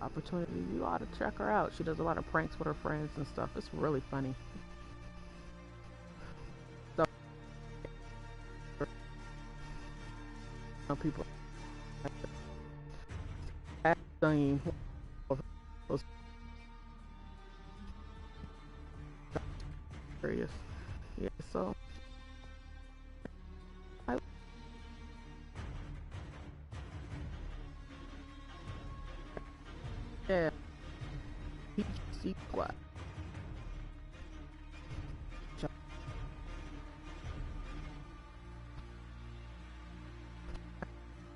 Opportunity. You ought to check her out. She does a lot of pranks with her friends and stuff. It's really funny. So some people serious. Yeah, so yeah. PGC squad.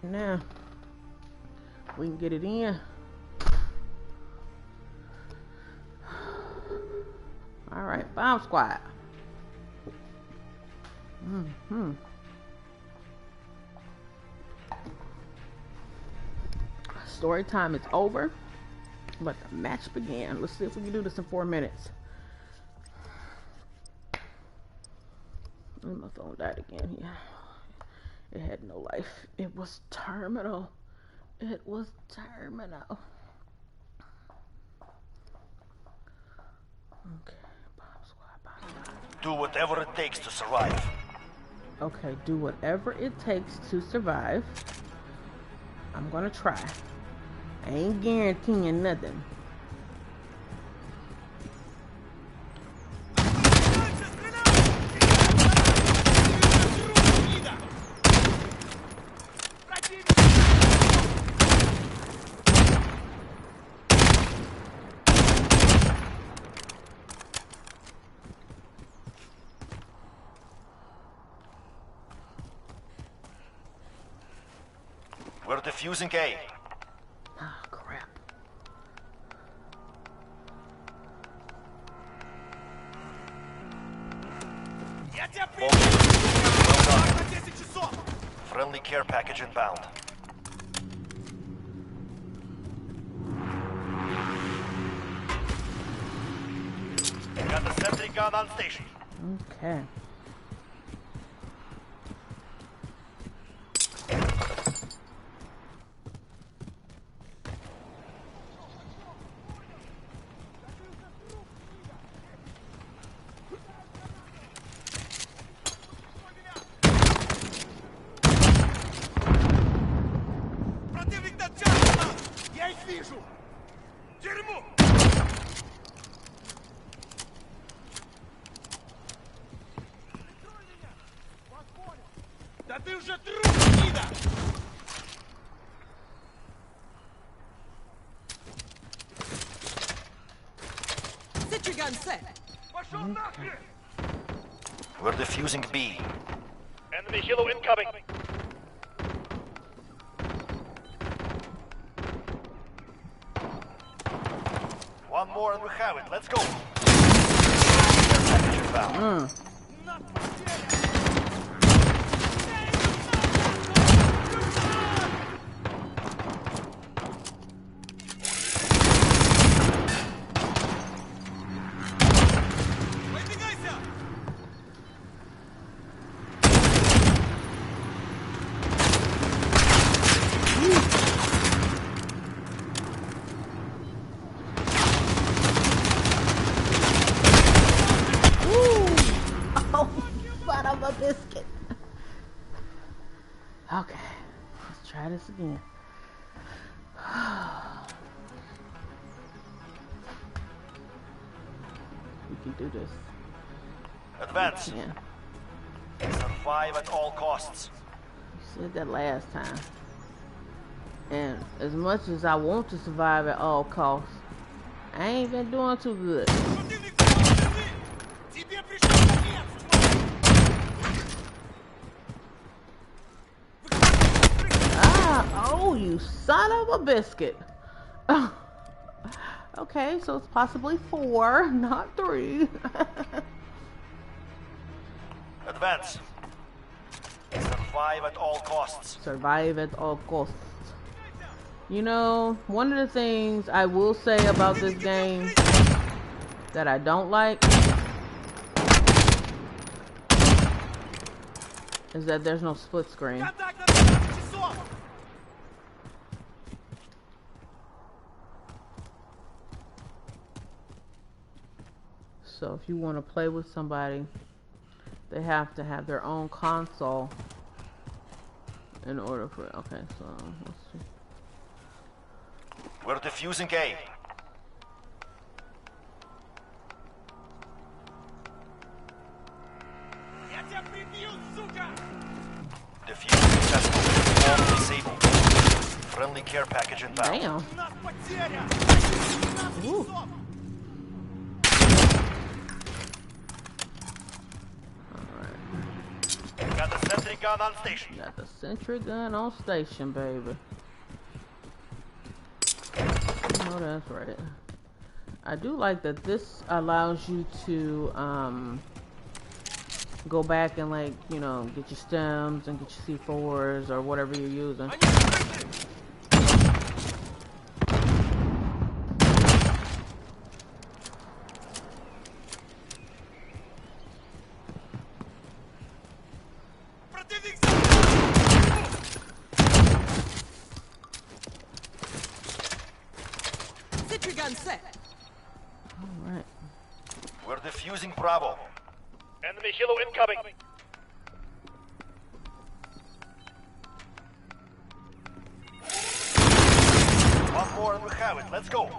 Now we can get it in. All right, bomb squad. Story time is over. Let the match begin. Let's see if we can do this in 4 minutes. And my phone died again. Yeah, it had no life. It was terminal. It was terminal. Okay, bomb squad.
Do whatever it takes to survive.
Okay, do whatever it takes to survive. I'm gonna try. I ain't guaranteeing nothing.
We're defusing A.
Ah, crap.
Well done. Friendly care package inbound. Got the sentry gun on station.
Okay.
вижу! Дерьмо! Да ты уже труп, гнида!
Sentry gun set.
Пошел нахрен!
We're defusing B.
Enemy helo incoming!
One more and we have it. Let's go. Care package inbound.
Выдвигайся!
Oh, son of a biscuit. Okay, let's try this again. We can do this.
Advance.
Yeah,
Survive at all costs.
you said that last time. And as much as I want to survive at all costs, I ain't been doing too good.
Противник впереди! Тебе пришел конец!
Ah, oh, you son of a biscuit. Okay, so it's possibly 4, not 3.
Advance. Survive at all costs.
Survive at all costs. You know, one of the things I will say about this game that I don't like is that there's no split screen.
Контакт на 12 часов!
So if you want to play with somebody, they have to have their own console in order for it. Okay, so let's see.
We're defusing A.
Я тебя прибью, сука!
Defusing successful. All disabled. Friendly care package inbound.
Damn.
У нас потеря! 12
Ooh.
часов!
Got the sentry gun on station.
Got the sentry gun on station, baby. Oh, that's right. I do like that this allows you to go back and, like, you know, get your stems and get your C4s or whatever you're using.
Они открыты! Противник за...
Sentry gun set.
All right.
We're defusing Bravo.
Enemy helo incoming!
One more and we have it. Let's go.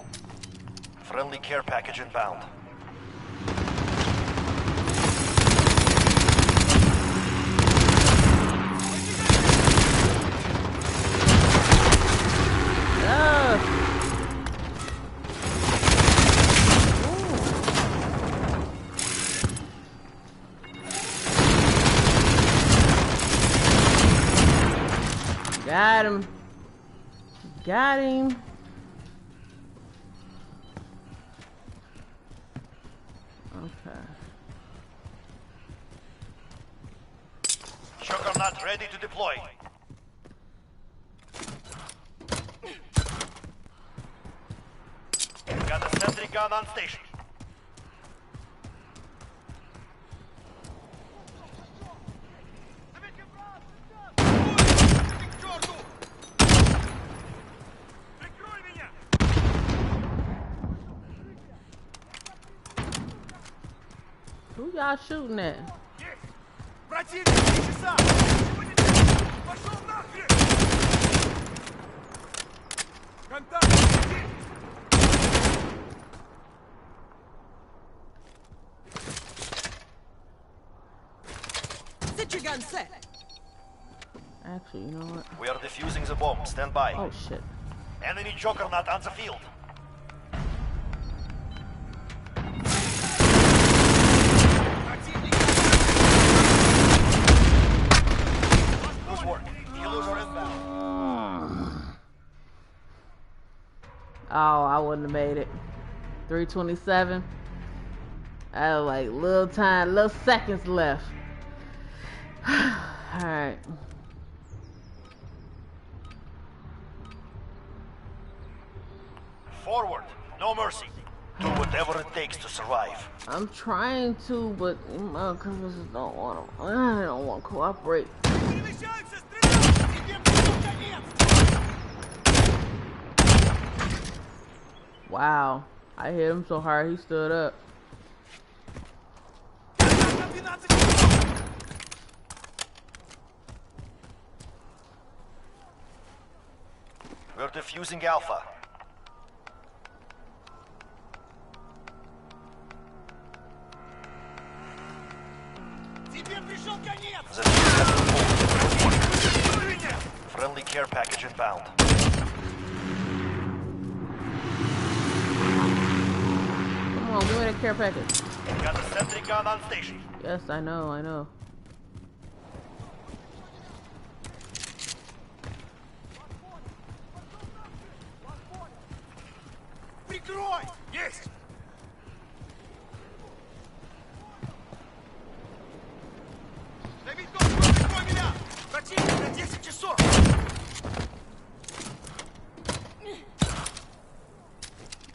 Friendly care package inbound.
Ah! Got him. Got him. Okay.
Juggernaut ready to deploy. Got a sentry gun on station.
К черту! Прикрой меня!
Who y'all shooting at?
Есть! Противник 3 часа! Пошел нахрен! Контакт!
gun set.
Actually, you know what?
We are defusing the bomb. Stand by.
Oh shit.
Enemy Juggernaut on the field. Good work. Healers are inbound.
Oh, I wouldn't have made it. 327. I had like little seconds left. Alright.
Forward. No mercy. Do whatever it takes to survive.
I'm trying to, but my customers don't want to. I don't want to cooperate. Wow. I hit him so hard he stood up.
We're defusing Alpha. The friendly care package inbound.
Come on, give me the care package.
Got a sentry gun on station.
Yes, I know, I know.
Прикрой! Есть! Давид, прикрой меня! Противник на 10 часов!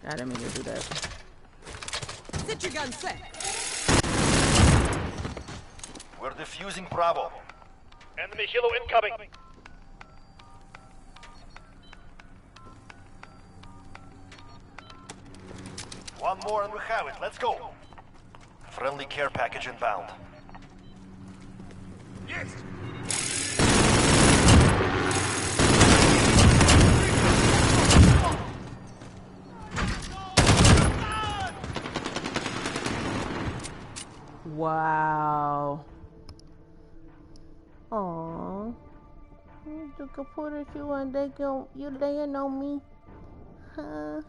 I didn't mean to do that.
Sentry gun set.
We're defusing Bravo.
Enemy helo incoming!
One more and we have it. Let's go. Friendly care package inbound.
Есть!
Wow. Aww. You could put it you and they go you laying on me. Huh?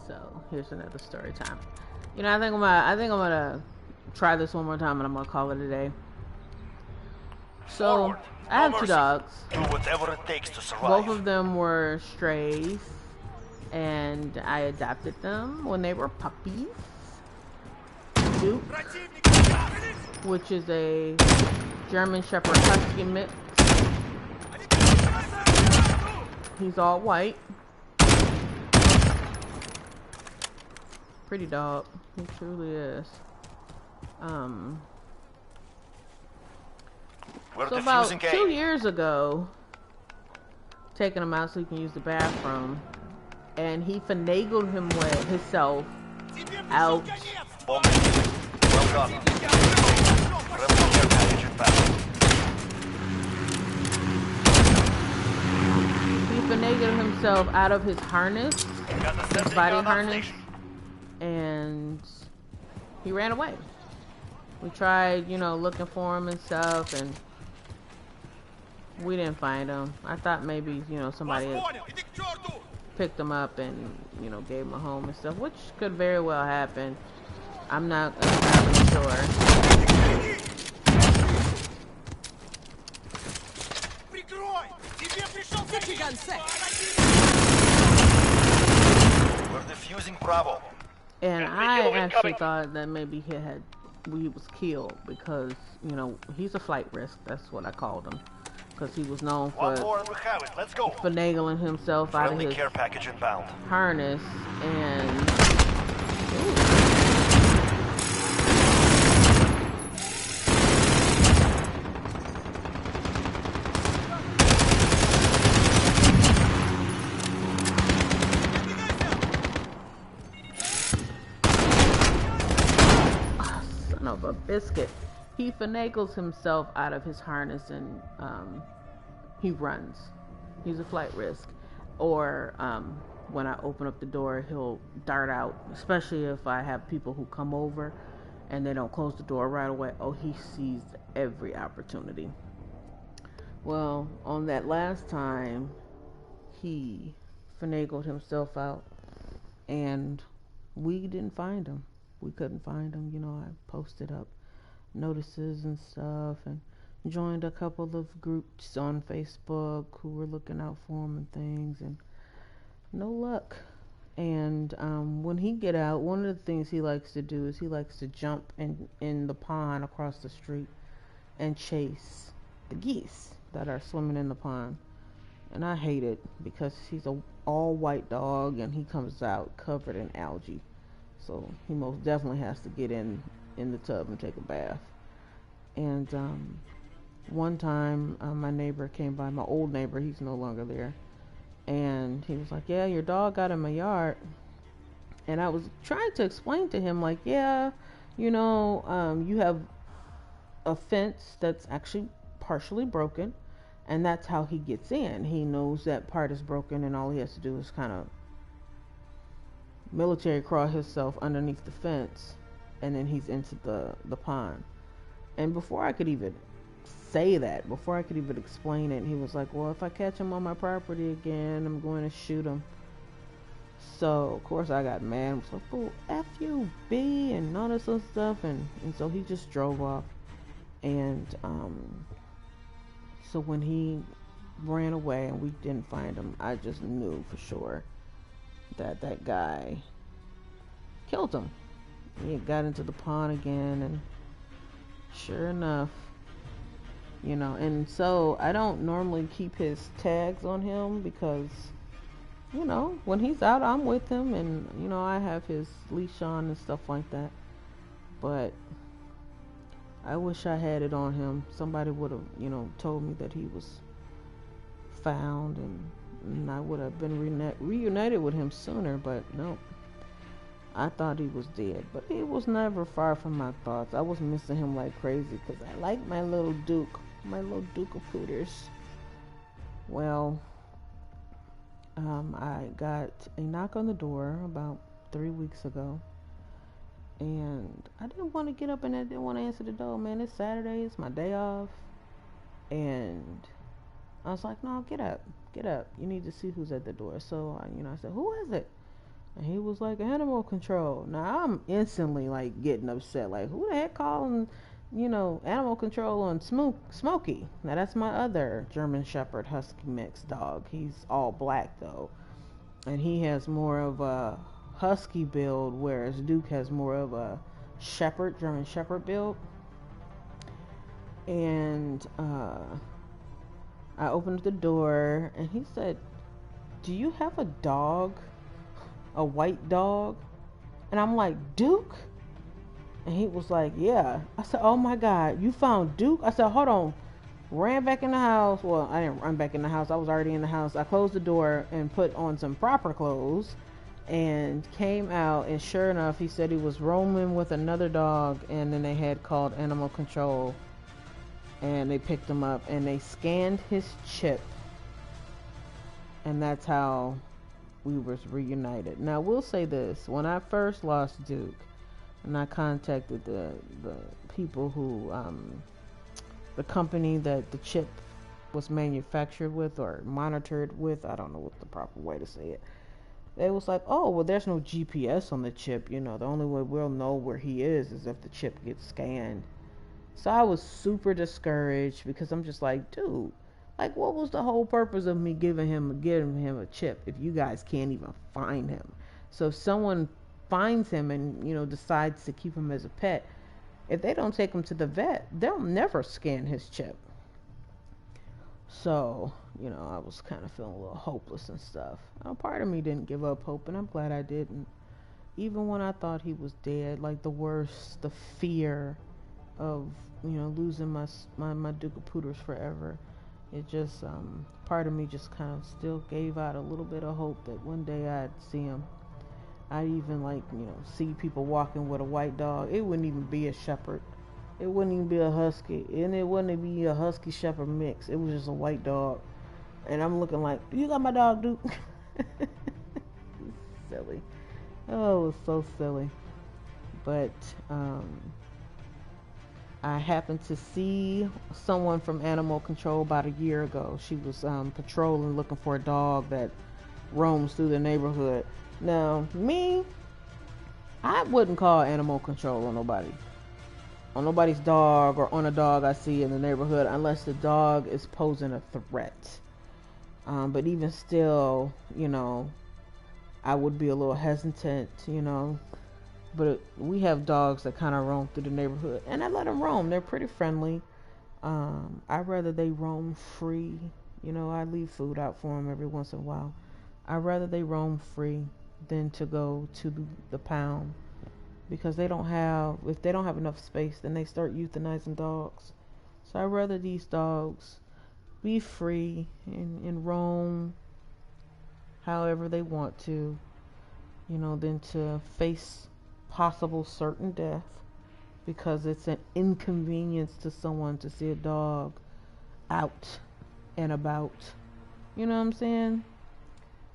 So here's another story time. You know, I think I'm gonna try this one more time and I'm gonna call it a day. So
Forward.
I have
No
two
mercy.
dogs.
Do whatever it takes to survive.
Both of them were strays, and I adopted them when they were puppies. Duke, which is a German Shepherd Husky mix. He's all white. Pretty dog. He truly is.
We're
So about
defusing
2
A.
years ago, taking him out so he can use the bathroom, and he finagled himself out.
Bomb. Well done. Friendly care package inbound.
He finagled himself out of his harness,
Got the
his
sentry
body
gun on
harness,
station.
and he ran away. We tried, you know, looking for him and stuff, and we didn't find him. I thought maybe, you know, somebody had
Понял, иди к черту!
picked him up and, you know, gave him a home and stuff, which could very well happen. I'm not entirely sure.
Прикрой! Тебе пришел
Sentry gun set.
We're defusing Bravo.
And
Enemy
I
helo
actually
incoming.
thought that maybe he was killed because, you know, he's a flight risk. That's what I called him. Because he was known
One
for
more and we have it. Let's go.
finagling himself out of
Friendly
his
care package inbound.
harness and... Son of a biscuit. He finagles himself out of his harness and he runs. He's a flight risk. Or when I open up the door, he'll dart out, especially if I have people who come over and they don't close the door right away, oh, he seized every opportunity. Well, on that last time, he finagled himself out, and we didn't find him. We couldn't find him. I posted up notices and stuff, and joined a couple of groups on Facebook who were looking out for him and things, and no luck. And when he get out, one of the things he likes to do is he likes to jump in the pond across the street and chase the geese that are swimming in the pond. And I hate it because he's a all white dog, and he comes out covered in algae, so he most definitely has to get in the tub and take a bath. And one time my neighbor came by, my old neighbor, he's no longer there, and he was like, yeah, your dog got in my yard. And I was trying to explain to him, like, yeah, you have a fence that's actually partially broken, and that's how he gets in. He knows that part is broken, and all he has to do is kind of military crawl himself underneath the fence, and then he's into the pond. And before I could even say that, before I could even explain it, he was like, well, if I catch him on my property again, I'm going to shoot him. So of course I got mad. I was like, well, F you, B, and all this other stuff, and so he just drove off. And so when he ran away and we didn't find him, I just knew for sure that guy killed him. He got into the pond again, and sure enough, and so I don't normally keep his tags on him because, when he's out, I'm with him, and, I have his leash on and stuff like that. But I wish I had it on him. Somebody would have, told me that he was found, and I would have been reunited with him sooner, but nope. I thought he was dead, but he was never far from my thoughts. I was missing him like crazy because I like my little Duke of Pooders. Well, I got a knock on the door about 3 weeks ago, and I didn't want to get up and I didn't want to answer the door. Man, it's Saturday, it's my day off, and I was like, no, get up, you need to see who's at the door. So I said, who is it? And he was like, animal control. Now I'm instantly like getting upset, like, who the heck calling animal control on Smokey? Now that's my other German Shepherd Husky mix dog. He's all black though, and he has more of a Husky build, whereas Duke has more of a German Shepherd build. And I opened the door, and he said, do you have a dog? A white dog? And I'm like, Duke? And he was like, yeah. I said, oh my God, you found Duke? I said, hold on. Ran back in the house. Well, I didn't run back in the house. I was already in the house. I closed the door and put on some proper clothes and came out. And sure enough, he said he was roaming with another dog. And then they had called animal control. And they picked him up and they scanned his chip. And that's how we were reunited. Now, we'll say this. When I first lost Duke, and I contacted the people who, the company that the chip was manufactured with or monitored with, I don't know what the proper way to say it. They was like, oh, well, there's no GPS on the chip. The only way we'll know where he is if the chip gets scanned. So I was super discouraged because I'm just like, dude, like, what was the whole purpose of me giving him a chip if you guys can't even find him? So if someone finds him and, decides to keep him as a pet, if they don't take him to the vet, they'll never scan his chip. So, I was kind of feeling a little hopeless and stuff. Part of me didn't give up hope, and I'm glad I didn't. Even when I thought he was dead, like the worst, the fear of, losing my Duke of Pooders forever. It just, part of me just kind of still gave out a little bit of hope that one day I'd see him. I'd even see people walking with a white dog. It wouldn't even be a shepherd. It wouldn't even be a husky. And it wouldn't even be a husky shepherd mix. It was just a white dog. And I'm looking like, you got my dog, Duke? Silly. Oh, it was so silly. But, I happened to see someone from animal control about a year ago. She was patrolling looking for a dog that roams through the neighborhood. Now, me, I wouldn't call animal control on nobody. On nobody's dog or on a dog I see in the neighborhood unless the dog is posing a threat. But even still, you know, I would be a little hesitant, you know. But we have dogs that kind of roam through the neighborhood, and I let them roam. They're pretty friendly. I'd rather they roam free. You know, I leave food out for them every once in a while. I'd rather they roam free than to go to the pound, because if they don't have enough space, then they start euthanizing dogs. So I'd rather these dogs be free and roam however they want to, you know, than to face possible certain death because it's an inconvenience to someone to see a dog out and about. You know what I'm saying?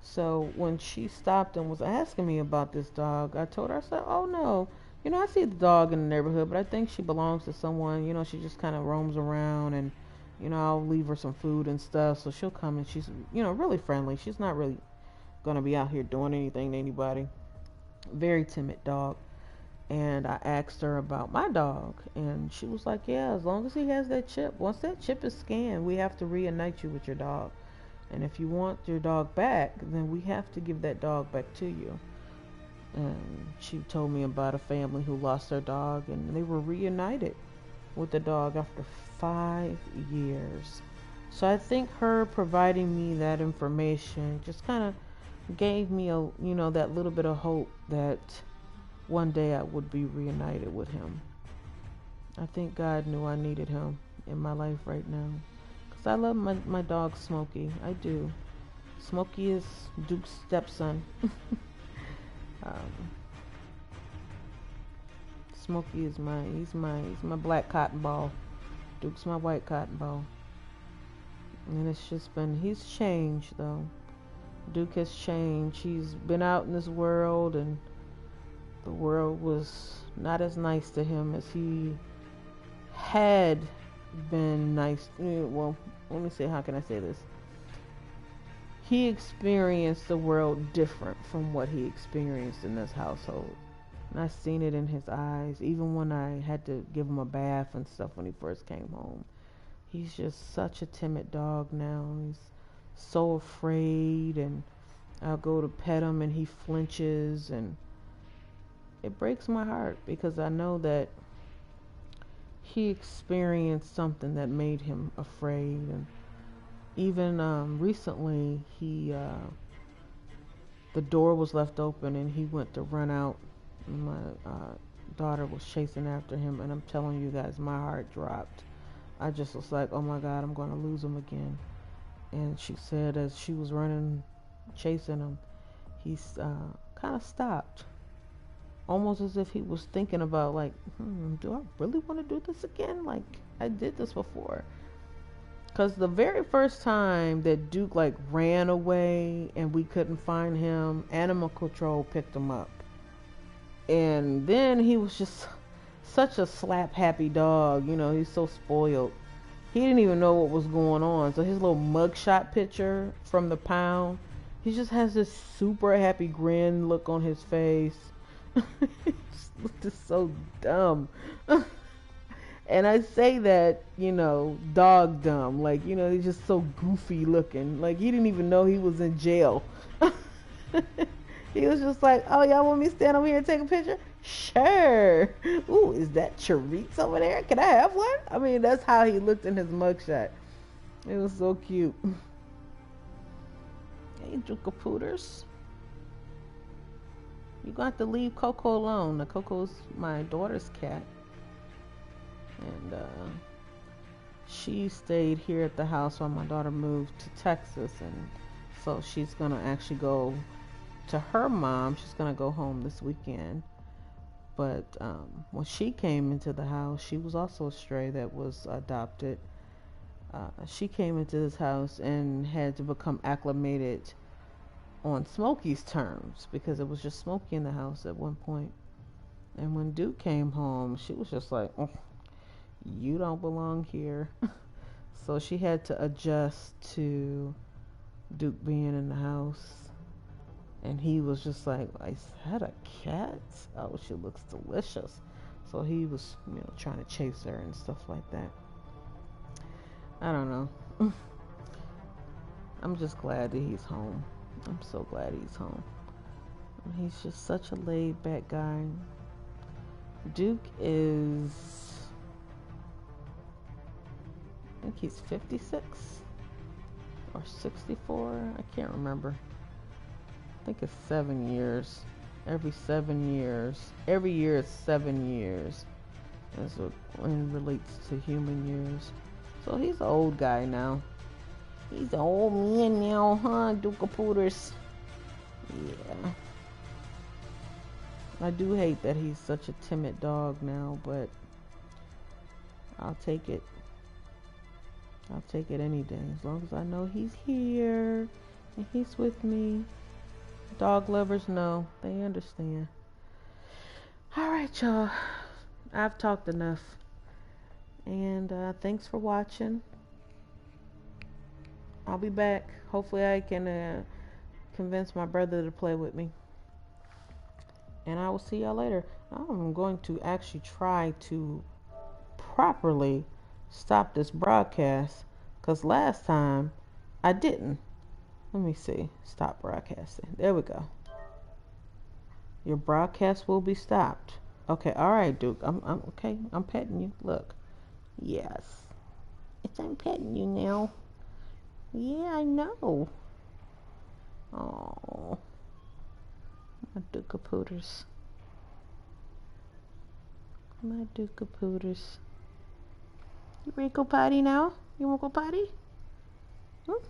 So when she stopped and was asking me about this dog, I told her, I said, oh no, you know, I see the dog in the neighborhood, but I think she belongs to someone. You know, she just kind of roams around, and, you know, I'll leave her some food and stuff, so she'll come, and she's, you know, really friendly. She's not really gonna be out here doing anything to anybody. Very timid dog. And I asked her about my dog, and she was like, yeah, as long as he has that chip. Once that chip is scanned, we have to reunite you with your dog. And if you want your dog back, then we have to give that dog back to you. And she told me about a family who lost their dog, and they were reunited with the dog after 5 years. So I think her providing me that information just kind of gave me a, you know, that little bit of hope that one day I would be reunited with him. I think God knew I needed him in my life right now. Because I love my dog Smokey. I do. Smokey is Duke's stepson. Smokey is he's my black cotton ball. Duke's my white cotton ball. And it's just he's changed though. Duke has changed. He's been out in this world, and the world was not as nice to him as he had been nice. Well, let me say, how can I say this? He experienced the world different from what he experienced in this household. And I seen it in his eyes, even when I had to give him a bath and stuff when he first came home. He's just such a timid dog now. He's so afraid, and I'll go to pet him and he flinches, and it breaks my heart because I know that he experienced something that made him afraid. And even recently, the door was left open and he went to run out, and my daughter was chasing after him, and I'm telling you guys, my heart dropped. I just was like, oh my God, I'm going to lose him again. And she said as she was running, chasing him, he's kind of stopped. Almost as if he was thinking about, like, do I really want to do this again? Like, I did this before. Because the very first time that Duke, like, ran away and we couldn't find him, Animal Control picked him up. And then he was just such a slap-happy dog. You know, he's so spoiled. He didn't even know what was going on. So his little mugshot picture from the pound, he just has this super happy grin look on his face. It's just so dumb. And I say that, you know, dog dumb. Like, you know, he's just so goofy looking. Like, he didn't even know he was in jail. He was just like, oh, y'all want me to stand over here and take a picture? Sure. Ooh, is that chorizo over there? Can I have one? I mean, that's how he looked in his mugshot. It was so cute. Hey, Duke-a-pooters. You got to leave Coco alone. Now, Coco's my daughter's cat. And she stayed here at the house while my daughter moved to Texas. And so she's going to actually go to her mom. She's going to go home this weekend. But when she came into the house, she was also a stray that was adopted. She came into this house and had to become acclimated on Smokey's terms, because it was just Smokey in the house at one point. And when Duke came home, she was just like, oh, you don't belong here. So she had to adjust to Duke being in the house. And he was just like, is that a cat? Oh, she looks delicious. So he was, trying to chase her and stuff like that. I don't know. I'm just glad that he's home. I'm so glad he's home. He's just such a laid back guy. Duke is, I think he's 56 or 64. I can't remember. I think it's 7 years. Every 7 years. Every year is 7 years. As it relates to human years. So he's an old guy now. He's an old man now, huh, Duke of Pooters? Yeah. I do hate that he's such a timid dog now, but I'll take it. I'll take it any day, as long as I know he's here and he's with me. Dog lovers know. They understand. Alright, y'all. I've talked enough. And thanks for watching. I'll be back. Hopefully I can convince my brother to play with me. And I will see y'all later. I'm going to actually try to properly stop this broadcast, because last time I didn't. Let me see. Stop broadcasting. There we go. Your broadcast will be stopped. Okay, alright, Duke. I'm okay. I'm petting you. Look. Yes. I'm petting you now. Yeah, I know. Oh, my Duke of Pooters. My Duke of Pooters. You ready to go potty now? You want to go potty? Hmm?